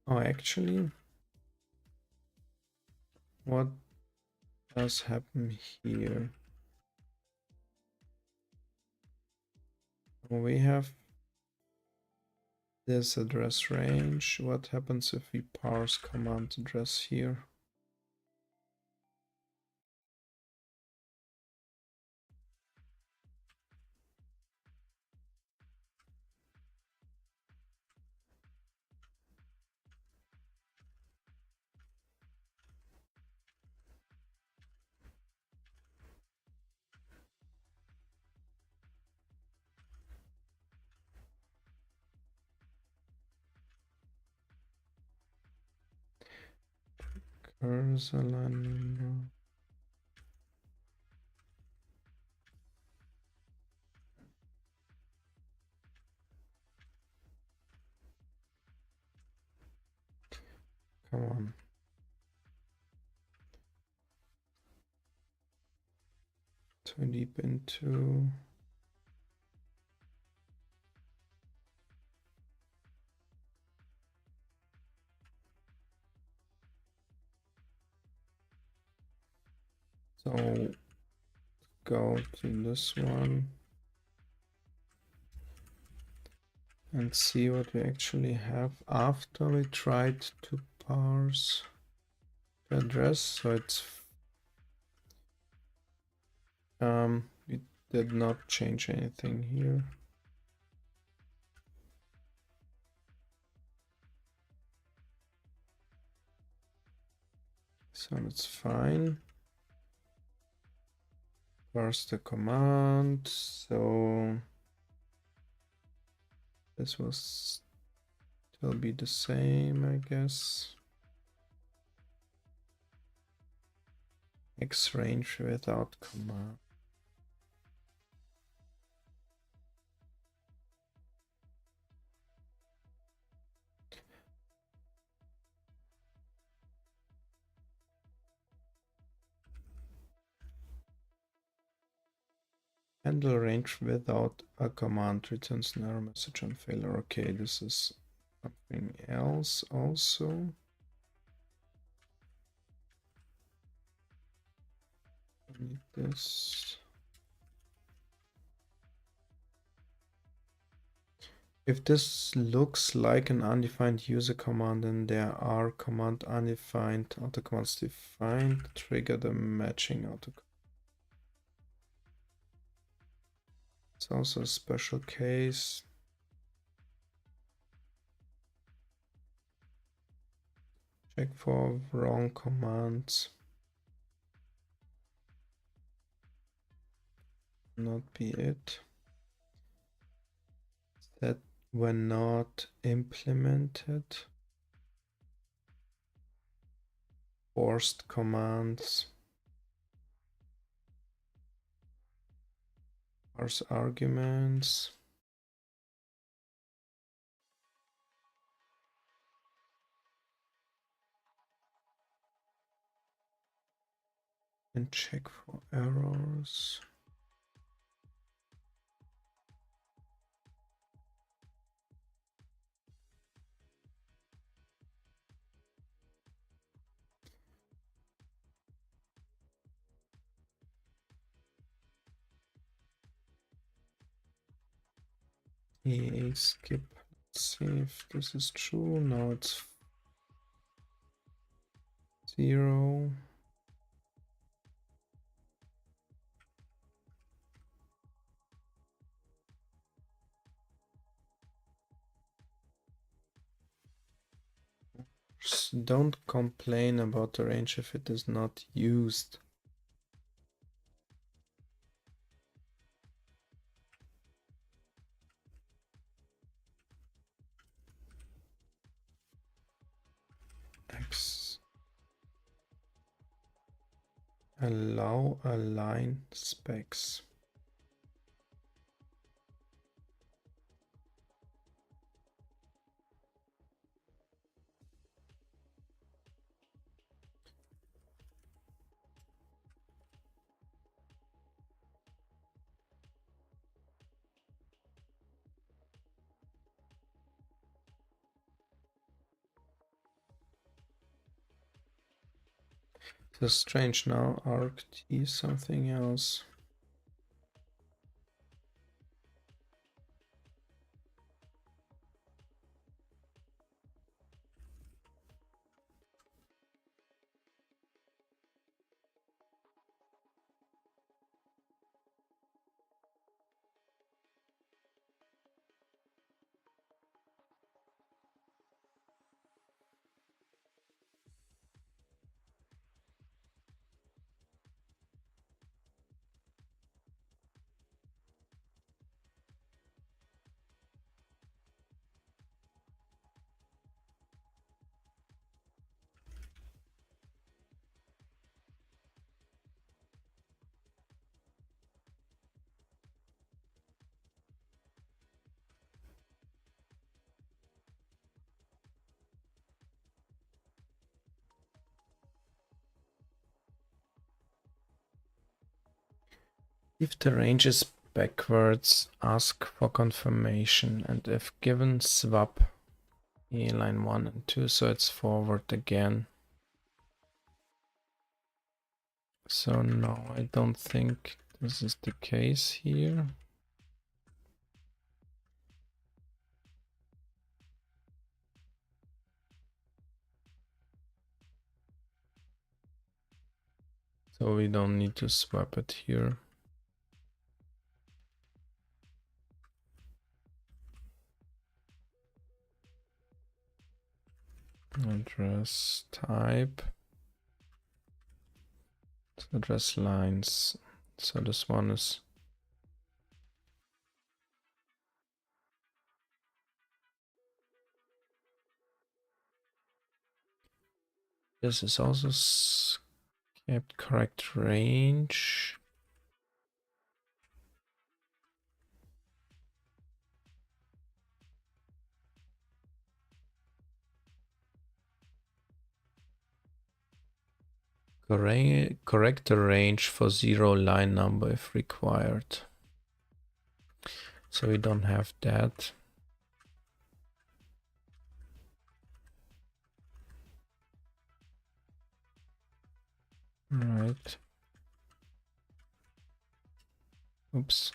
Oh, actually, what does happen here? We have this address range. What happens if we parse command address here? Cursor line number. Come on. Too deep into. So go to this one and see what we actually have after we tried to parse the address. So it's we did not change anything here. So that's fine. Parse the command. So this will still be the same, I guess. X range without command. Handle range without a command returns an error message on failure. Okay, this is something else also. I need this. If this looks like an undefined user command and there are command undefined auto commands defined, trigger the matching auto. It's also a special case. Check for wrong commands. Not be it. That were not implemented. Forced commands. Parse arguments. And check for errors. EA skip. Let's see if this is true. No, it's 0. Don't complain about the range if it is not used. X. Allow align specs. So strange now. ArcT something else. If the range is backwards, ask for confirmation, and if given, swap line 1 and 2, so it's forward again. So no, I don't think this is the case here. So we don't need to swap it here. Address type. Address lines. So this one is this is also kept correct range. Correct the range for 0 line number if required. So we don't have that. Right. Oops.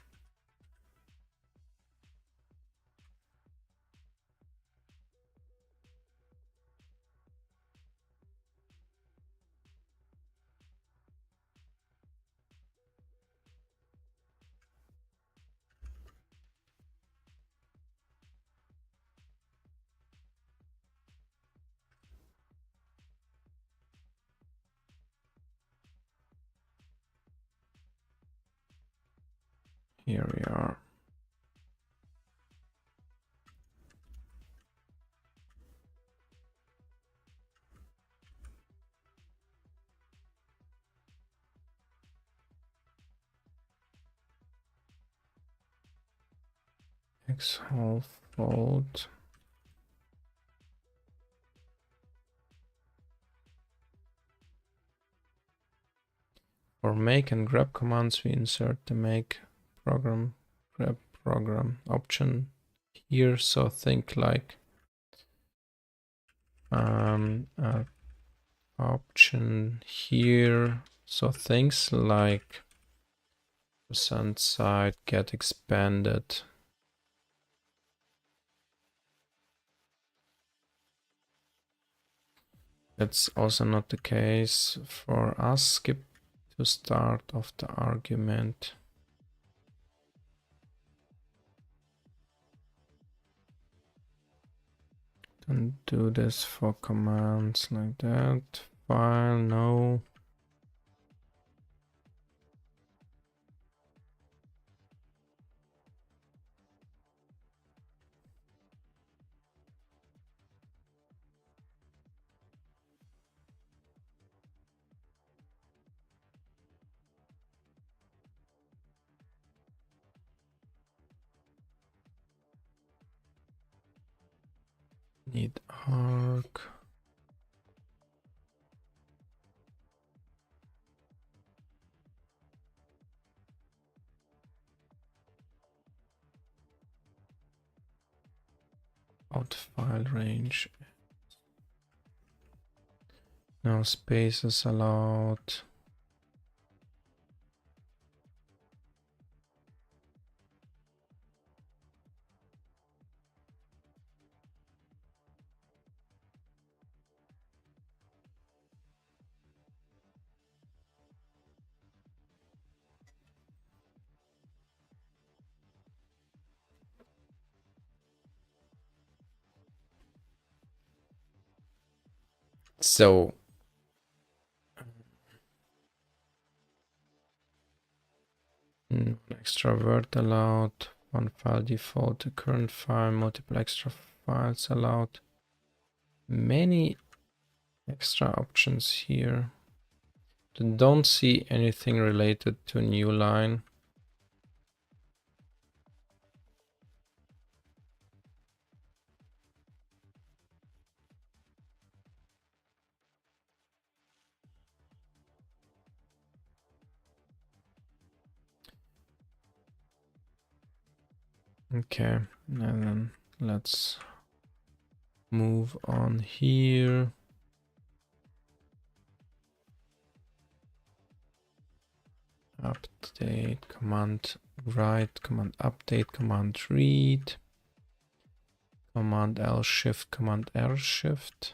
Here we are. X half fold. For make and grab commands, we insert the make program grab program option here. So think like option here. So things like percent side get expanded. That's also not the case for us. Skip to start of the argument. Don't do this for commands like that. File, no. Need arc. Out file range. No spaces allowed. So extra word allowed, one file default, the current file, multiple extra files allowed. Many extra options here. Don't see anything related to new line. Okay, and then let's move on here. Update, command write, command update, command read, command L shift, command R shift.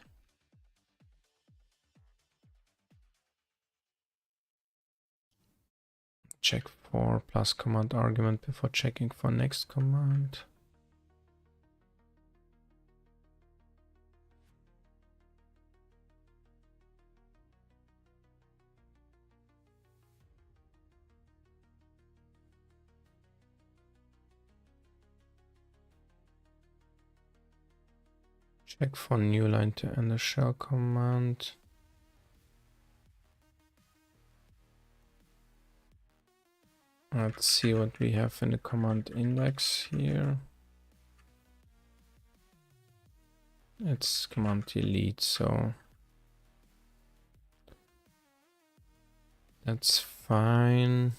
Check for plus command argument before checking for next command. Check for new line to end the shell command. Let's see what we have in the command index here. It's command delete, so that's fine.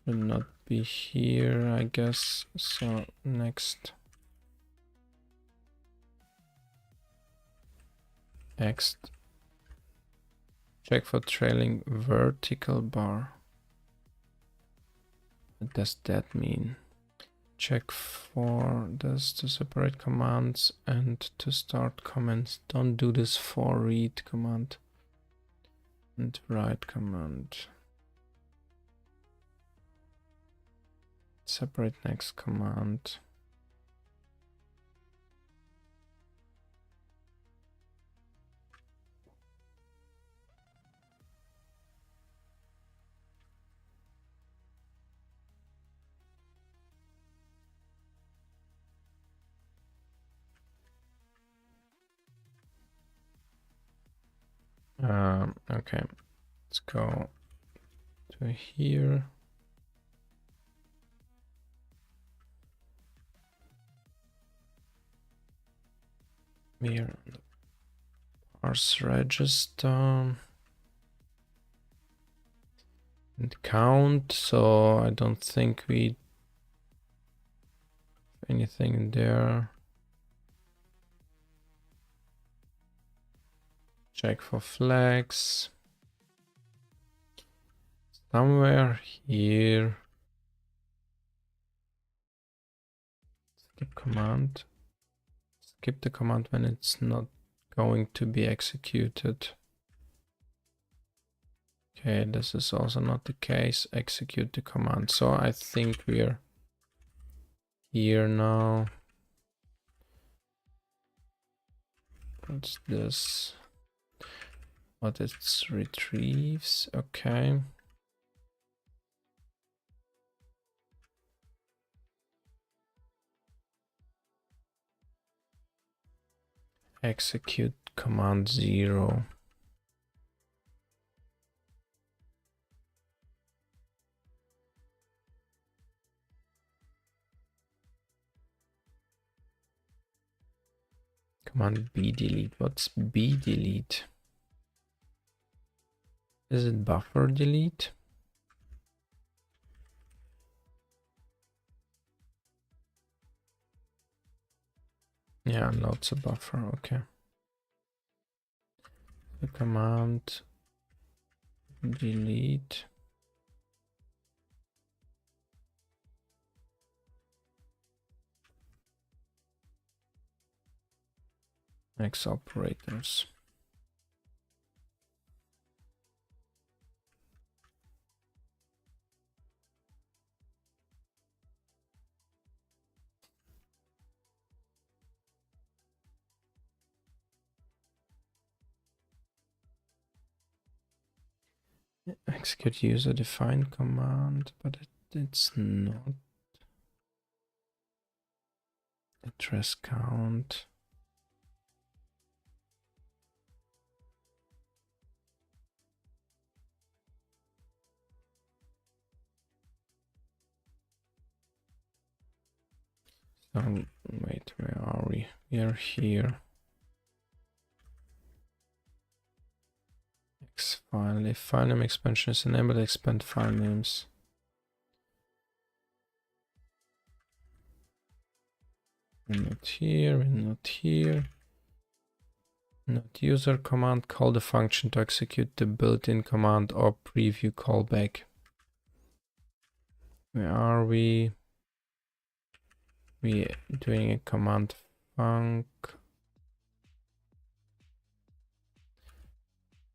Should not be here, I guess. So next. Next. Check for trailing vertical bar. What does that mean? Check for this to separate commands and to start comments. Don't do this for read command and write command. Separate next command. Okay, let's go to here. Here on the parse register and count. So I don't think we have anything in there. Check for flags. Somewhere here. Skip command. Skip the command when it's not going to be executed. Okay, this is also not the case. Execute the command. So I think we're here now. What's this? What it retrieves? Okay. Execute command 0. Command B delete. What's B delete? Is it buffer delete? Yeah, loads of buffer. Okay. The command delete. Next operators. Execute user defined command, but it's not. Address count. Wait, where are we? We are here. index file. If file name expansion is enabled, expand file names. We're not here, we're not here. Not user command, call the function to execute the built-in command or preview callback. Where are we? We doing a command func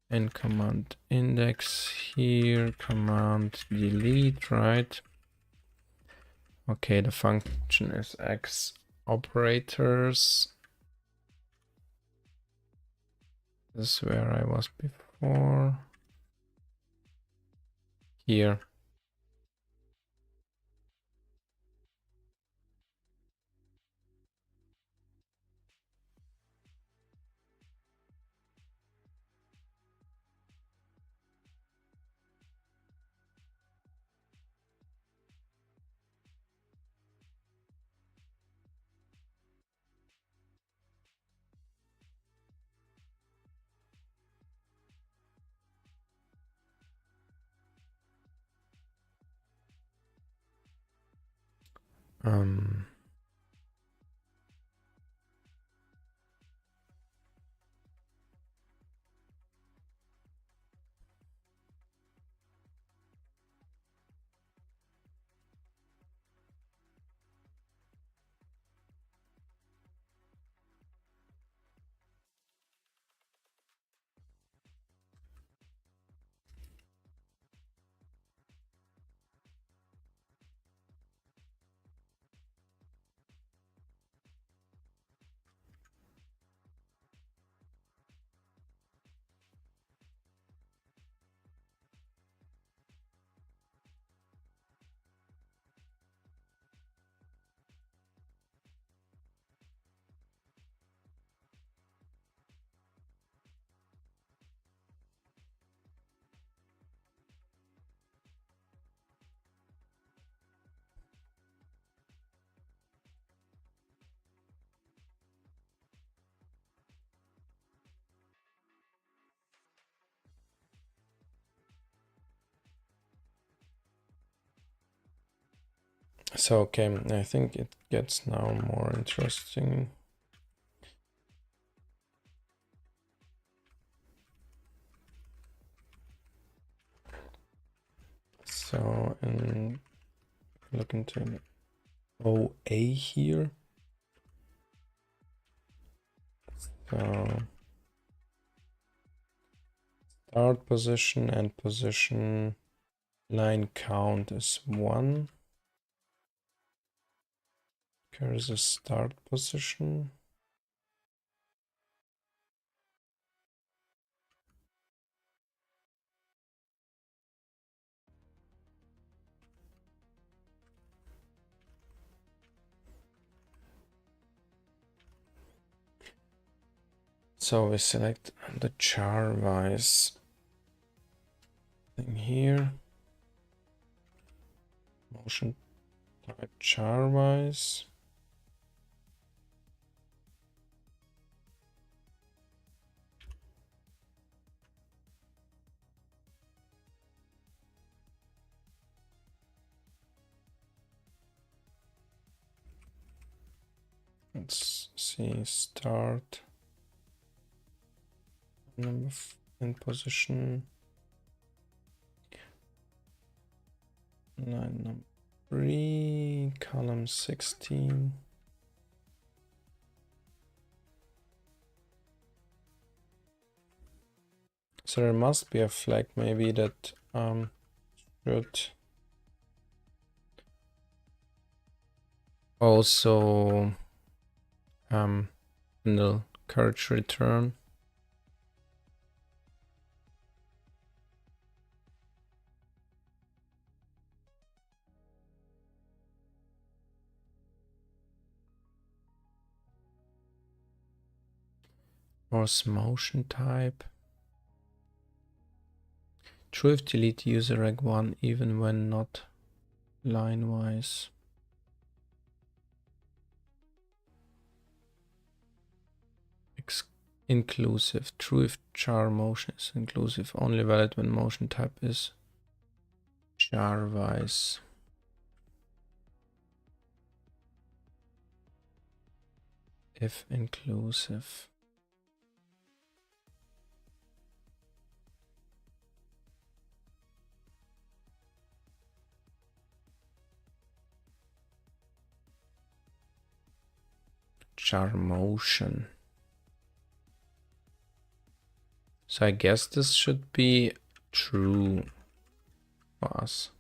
and command index here, command delete, right? Okay, the function is x operators. This is where I was before. Here. So, okay, I think it gets now more interesting. So, and look into the OA here. So, start position and position line count is 1. Here's a start position. So we select the char wise thing here. Motion type char wise. Let's see, start number in position, line number 3, column 16. So there must be a flag maybe that should also handle courage return. Was motion type. True if delete user reg 1 even when not line wise. inclusive. True if char motion is inclusive. Only valid when motion type is char-wise. If inclusive. Char motion. So I guess this should be true for us.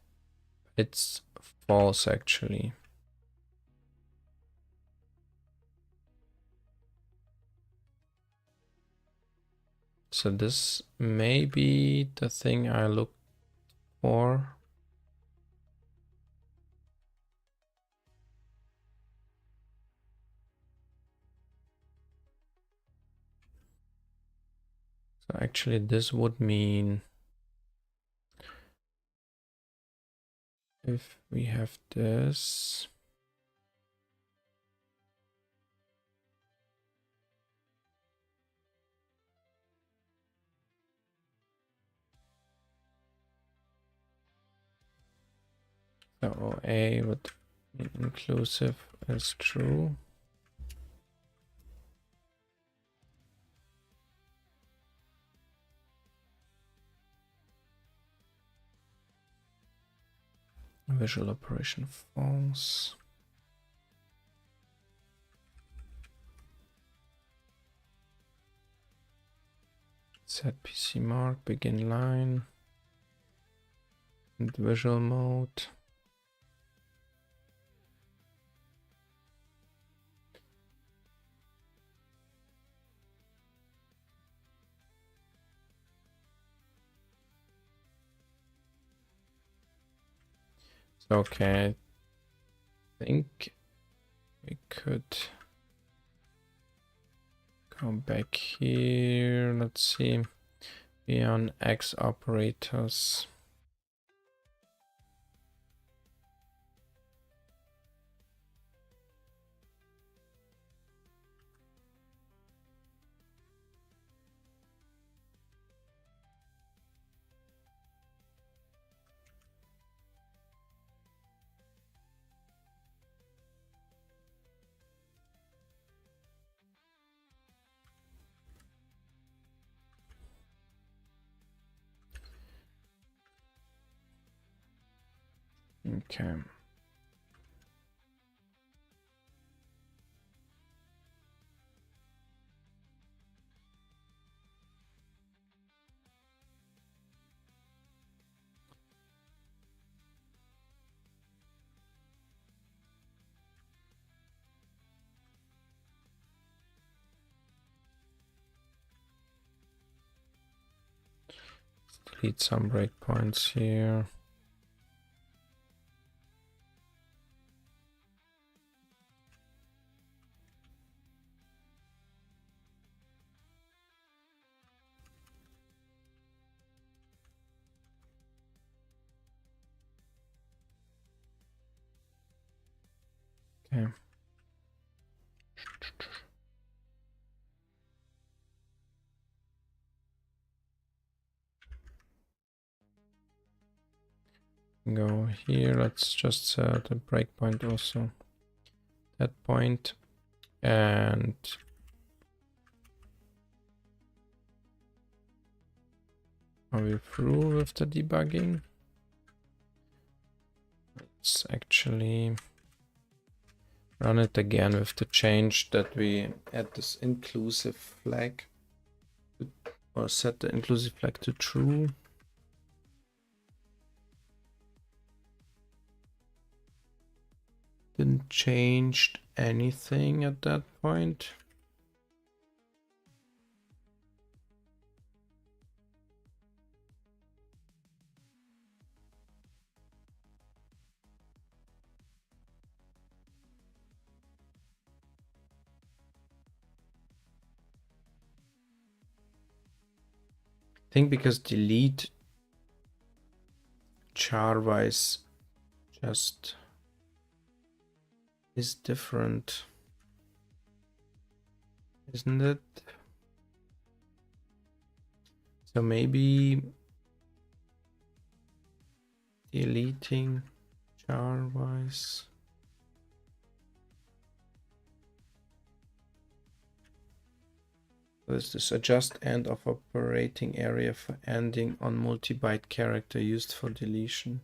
It's false actually. So this may be the thing I look for. So actually this would mean if we have this. So A would be inclusive is true. Visual operation false. Set PC mark, begin line, and visual mode. Okay, I think we could go back here. Let's see, be on X operators. Okay. Delete some breakpoints here. Okay. Go here. Let's just set a breakpoint also. That point. And are we through with the debugging? Let's actually run it again with the change that we add this inclusive flag or set the inclusive flag to true. Didn't change anything at that point. I think because delete char-wise just is different, isn't it? So maybe deleting jar wise. There's this adjust end of operating area for ending on multi-byte character used for deletion.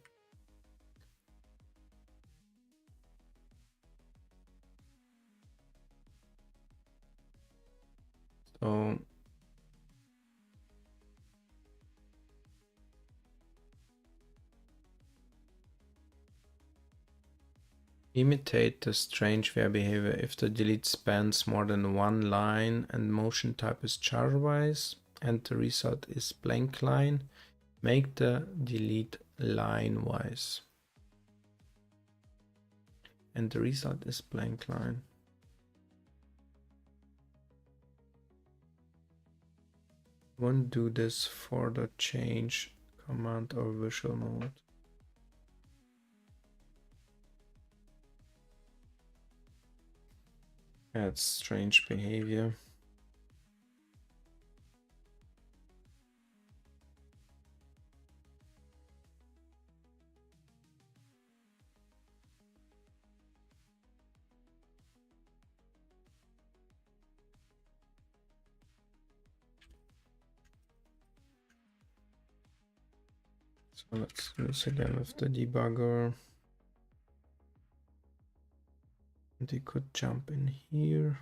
So imitate the strange var behavior if the delete spans more than one line and motion type is charwise and the result is blank line, make the delete line-wise. And the result is blank line. Won't do this for the change command or visual mode. That's strange behavior. So let's do this again with the debugger. And you could jump in here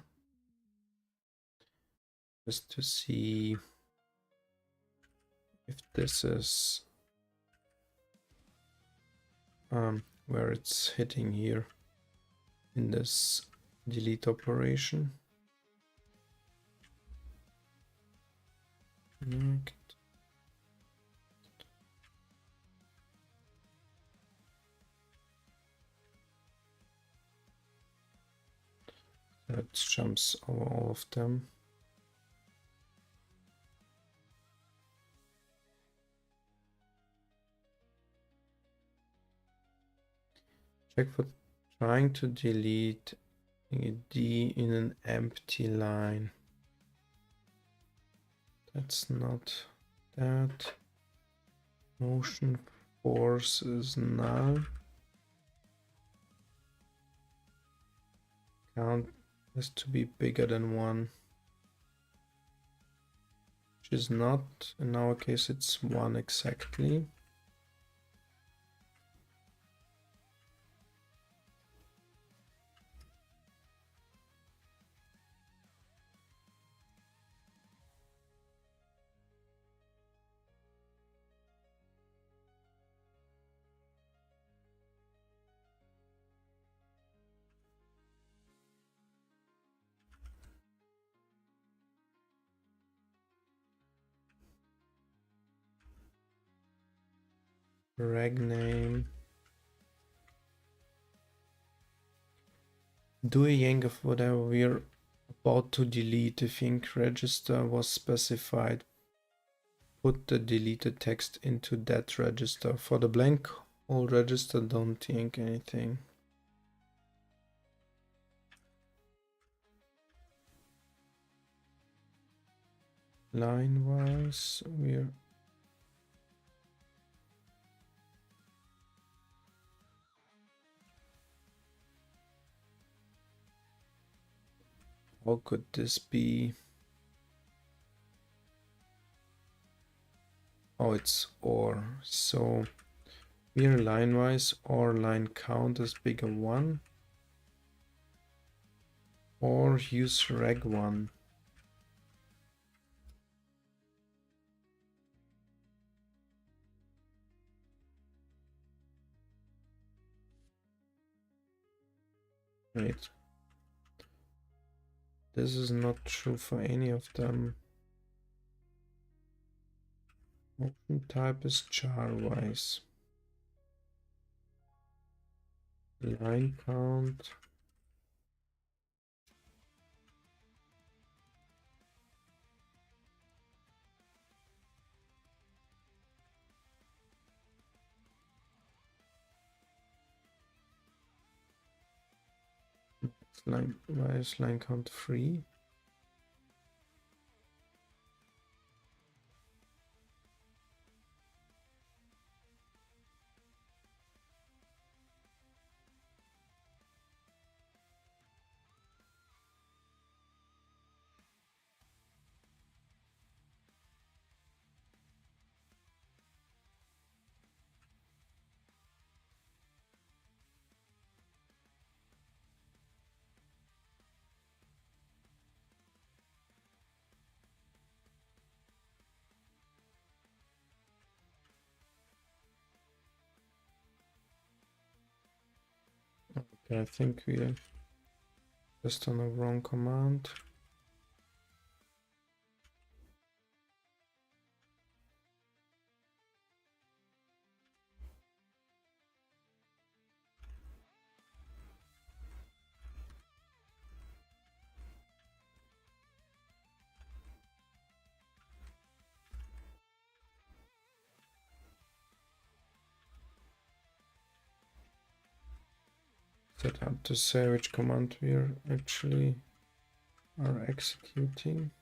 just to see if this is where it's hitting here in this delete operation. Connect. That jumps over all of them. Check for trying to delete a D in an empty line. That's not that. Motion force is null. Count has to be bigger than 1. Which is not, in our case it's 1 exactly. Reg name. Do a yank of whatever we're about to delete. If yank register was specified, put the deleted text into that register. For the blank hole register, don't yank anything. Line wise, we're how could this be? Oh, it's or. So we're line wise or line count is bigger 1 or use reg 1. Wait. This is not true for any of them. Motion type is charwise. Line count. Why is line count 3? I think we are just on the wrong command. That hard to say which command we are actually executing.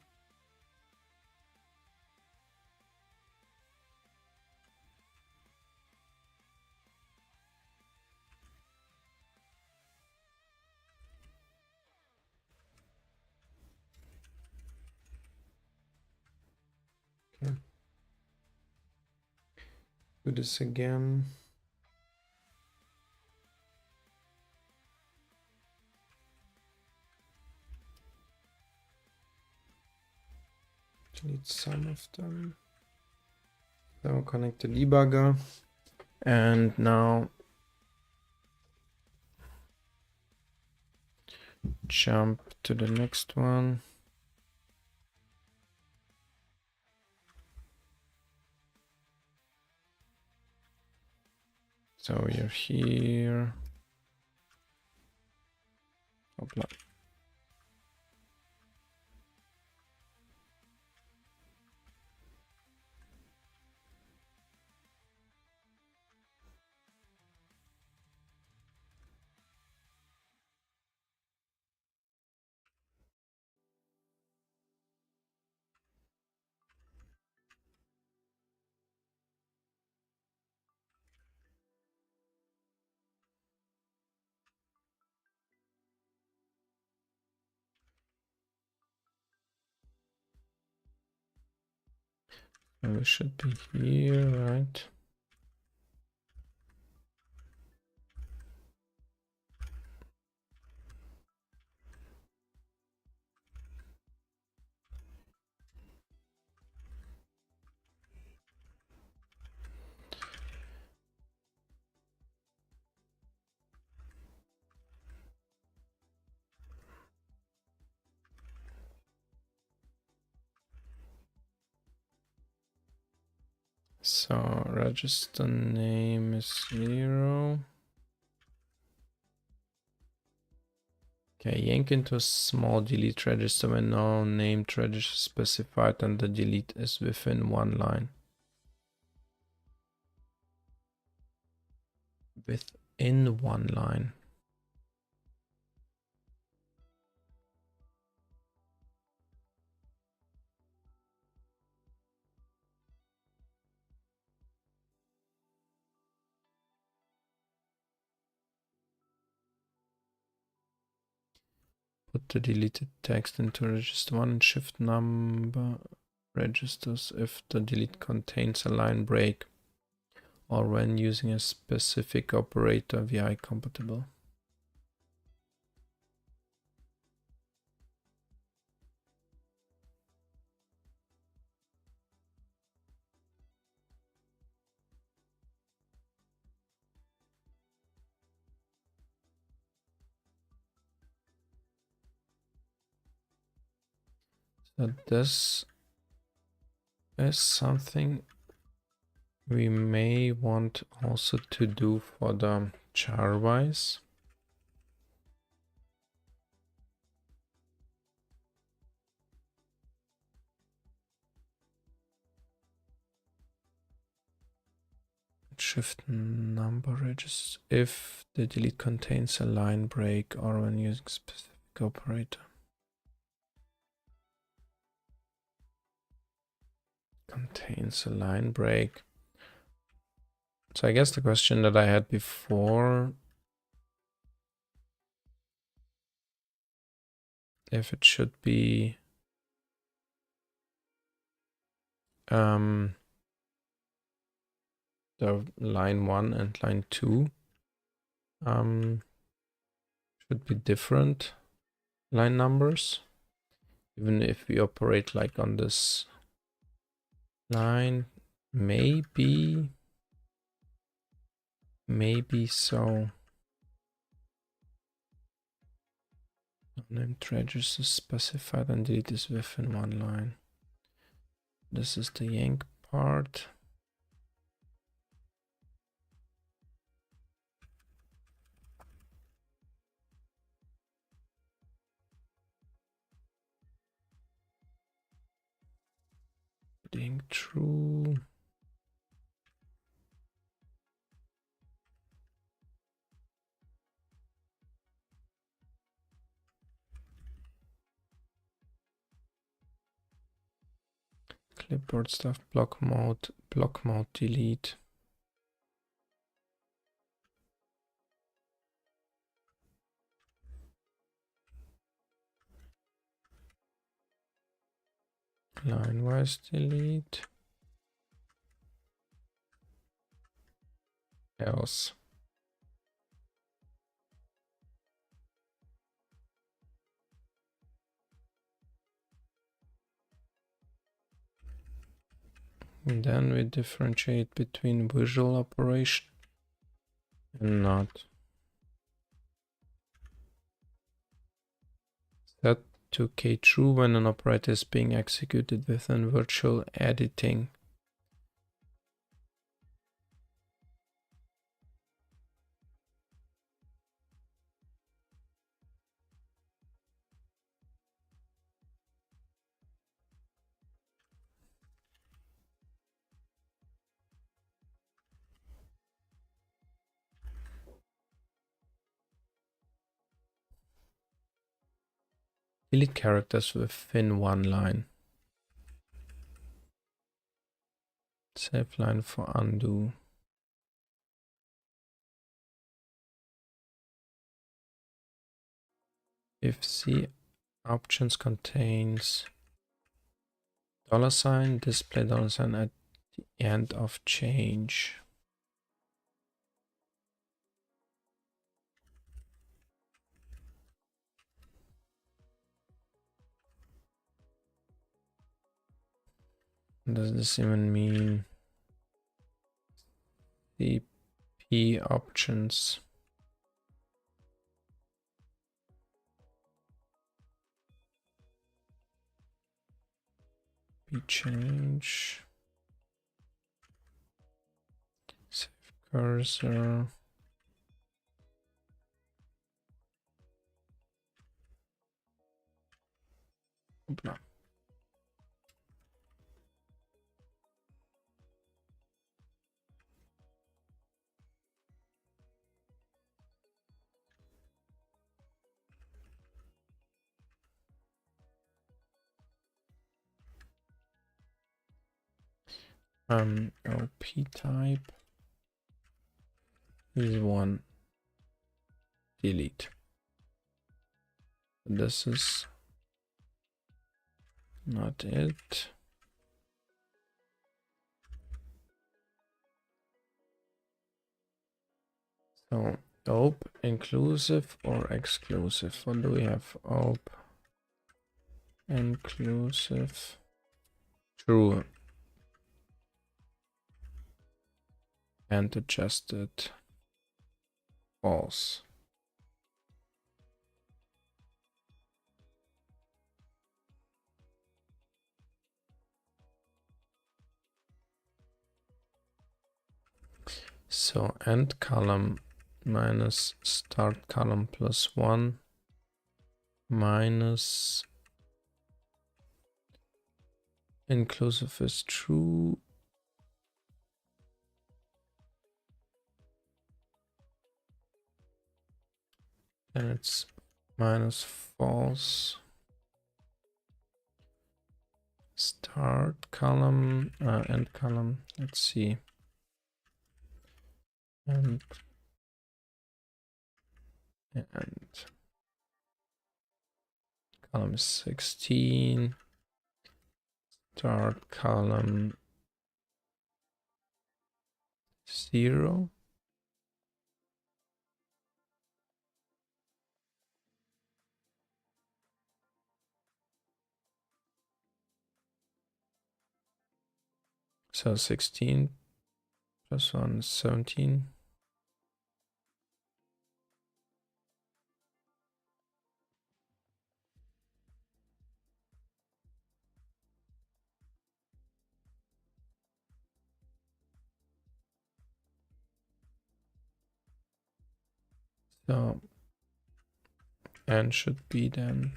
Okay. Do this again. Delete some of them. Then we'll connect the debugger. And now jump to the next one. So we are here. Hopla. So we should be here, right? So register name is 0. Okay, yank into a small delete register when no named register specified and the delete is within one line. Within one line. Put the deleted text into register 1 and shift number registers if the delete contains a line break or when using a specific operator VI compatible. So this is something we may want also to do for the charwise. Shift number registers if the delete contains a line break or when using specific operator. Contains a line break. So I guess the question that I had before, if it should be the line 1 and line 2 should be different line numbers, even if we operate like on this line. Maybe so. Named registers specified and delete is within one line. This is the yank part. Being true. Clipboard stuff, block mode delete. Line-wise delete. Else. And then we differentiate between visual operation and not. Set to k true when an operator is being executed within virtual editing. Delete characters within one line. Save line for undo. If C options contains $, display $sign at the end of change. Does this even mean the P options? P change. Save cursor. Blah. OP type is one. Delete. This is not it. So op inclusive or exclusive? What do we have? Op inclusive. True. And adjusted false. So end column minus start column plus 1 minus inclusive is true. And it's minus false. Start column, end column. Let's see. And column 16. Start column 0. So 16 plus 1 is 17. So n should be then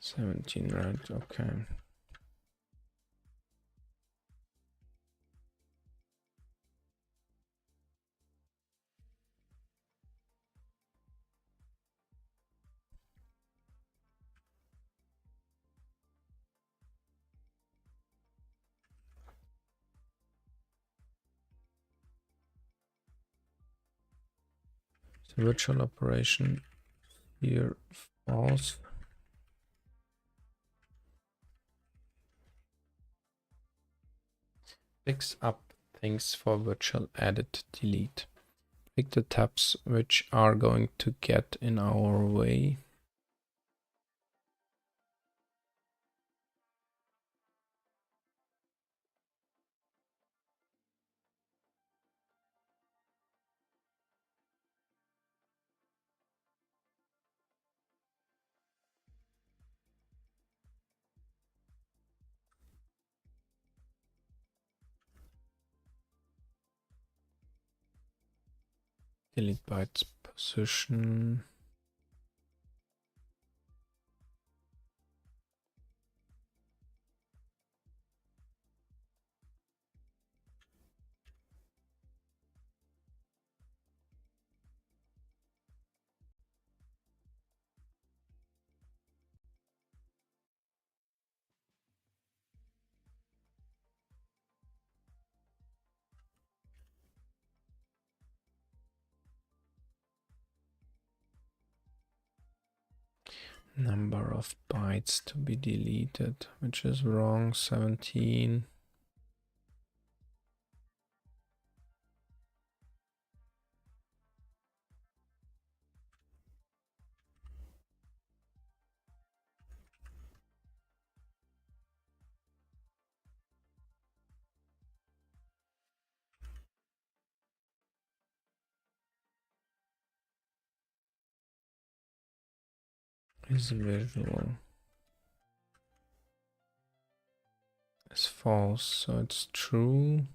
17, right? Okay. The virtual operation here false. Fix up things for virtual edit delete. Pick the tabs which are going to get in our way. Delete by its position. Number of bytes to be deleted, which is wrong, 17. Is visual. Is false, so it's true.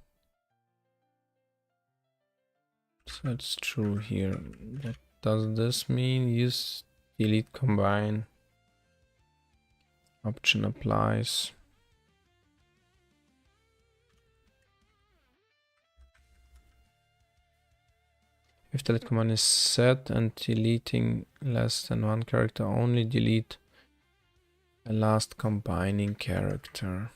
So it's true here. What does this mean? Use delete combine. Option applies. If delete command is set and deleting less than one character, only delete the last combining character.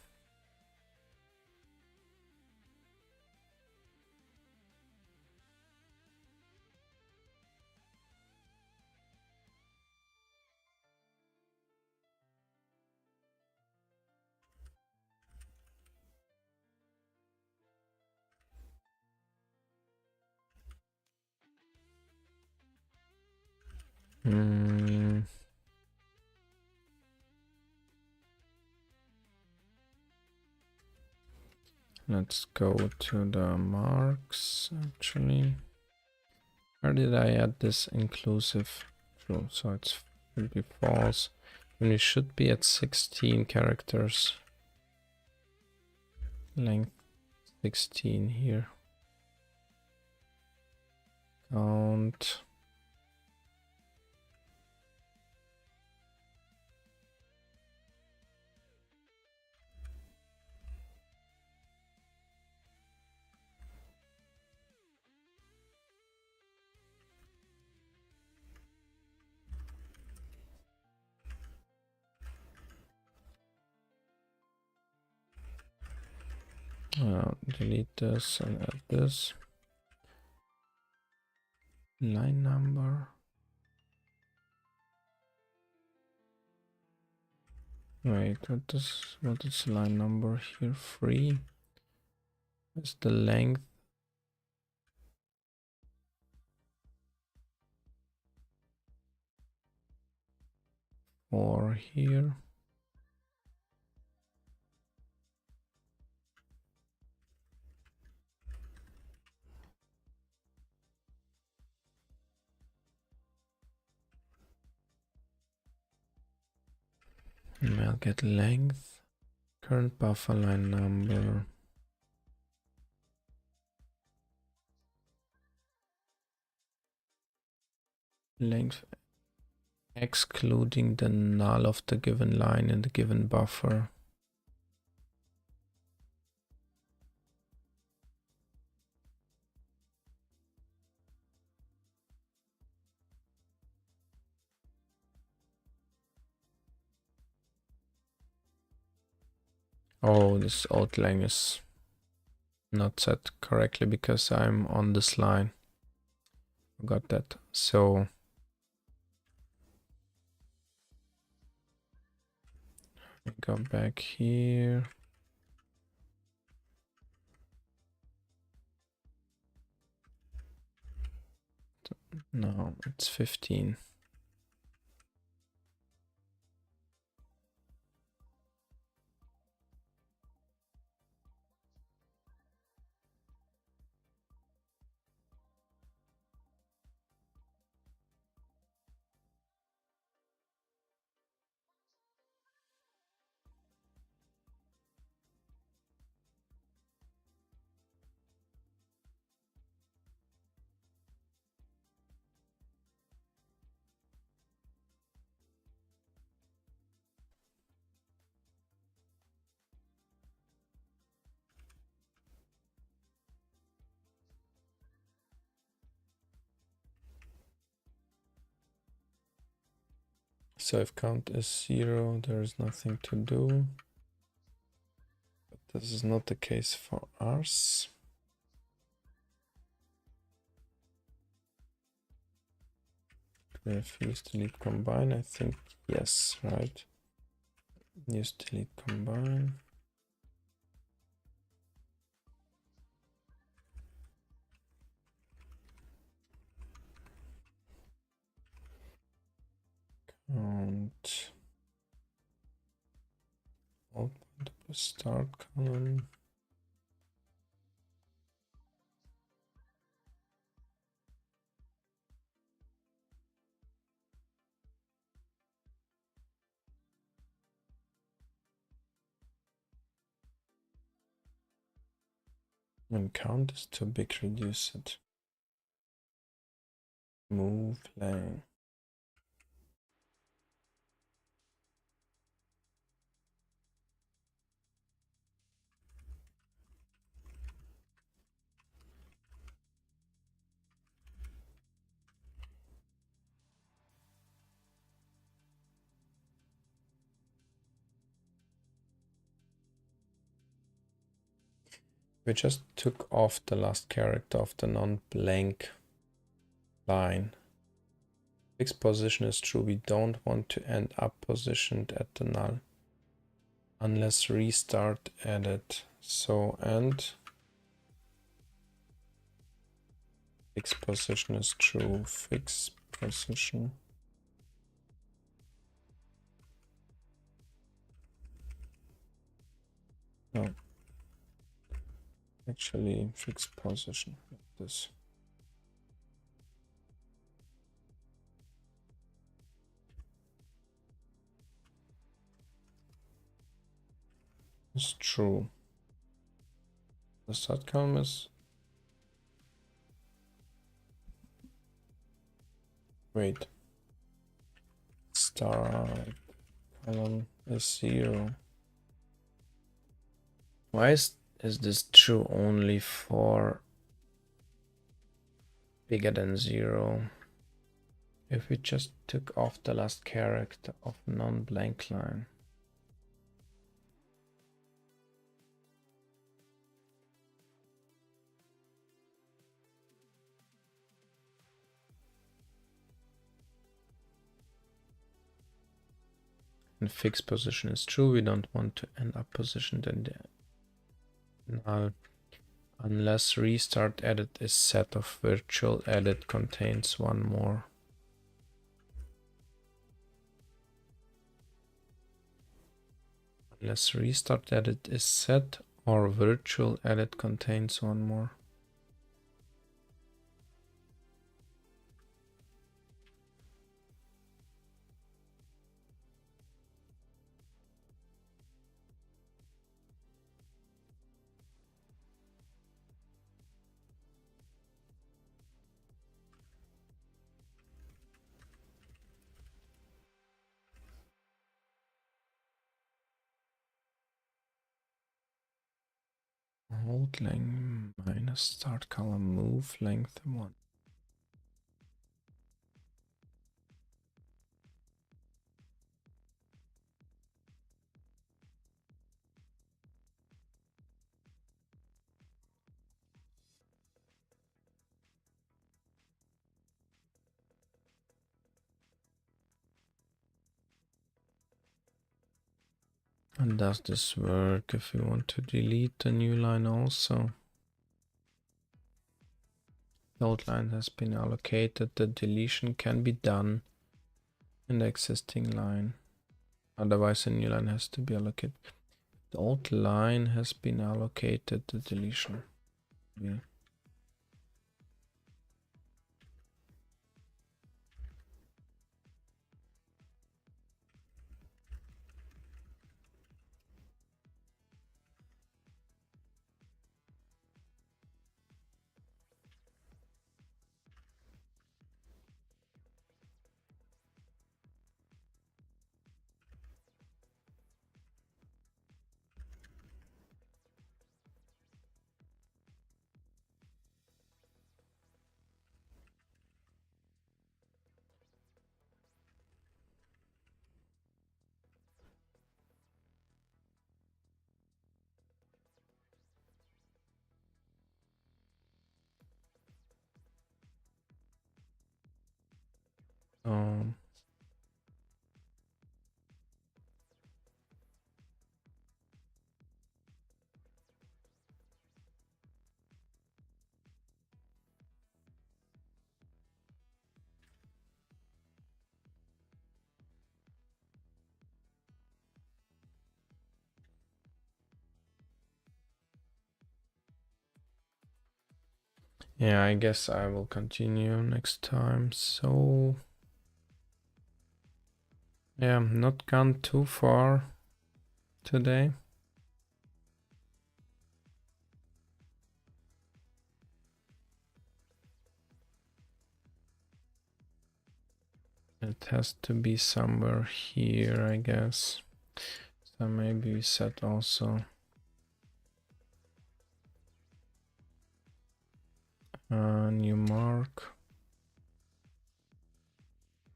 Let's go to the marks actually. Where did I add this inclusive? True, so it will be false. And we should be at 16 characters. Length 16 here. Count. Delete this and add this. Line number. Wait, what is line number here? 3. What's the length? Or here. And I'll get length Current buffer line number. Length excluding the null of the given line in the given buffer. Oh, this out lang is not set correctly because I'm on this line. Forgot that. So I go back here. No, it's 15. So if count is 0, there is nothing to do. But this is not the case for us. If use delete combine, I think yes, right? Use delete combine. Count output start column. When count is too big, reduce it. Move lang. We just took off the last character of the non-blank line. Fixed position is true. We don't want to end up positioned at the null unless restart added. So end fixed position is true. Fixed position. No. Actually, fixed position like this. It's true. The start column is. Wait. Start column is 0. Why is this true only for bigger than 0? If we just took off the last character of non-blank line. And fixed position is true. We don't want to end up positioned in the null unless restart edit is set of virtual edit contains one more. Unless restart edit is set or virtual edit contains one more. hold length minus start color, move length 1. And does this work if we want to delete the new line also? The old line has been allocated. The deletion can be done in the existing line. Otherwise, a new line has to be allocated. The old line has been allocated. The deletion. Yeah. Um, yeah, I guess I will continue next time. So, yeah, not gone too far today. It has to be somewhere here, I guess. So maybe we set also a new mark.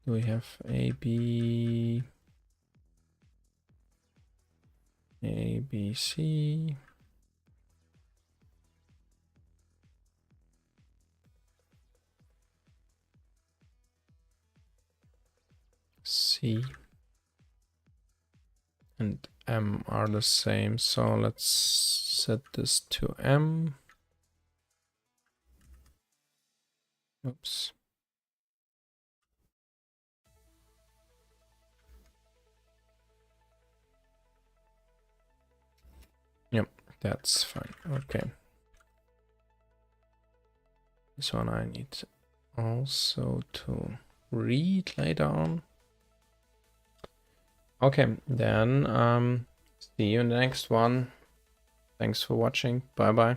Do we have A, B, C? C and M are the same, so let's set this to M. Oops. Yep, that's fine. Okay. This one I need also to read later on. Okay, then see you in the next one. Thanks for watching. Bye bye.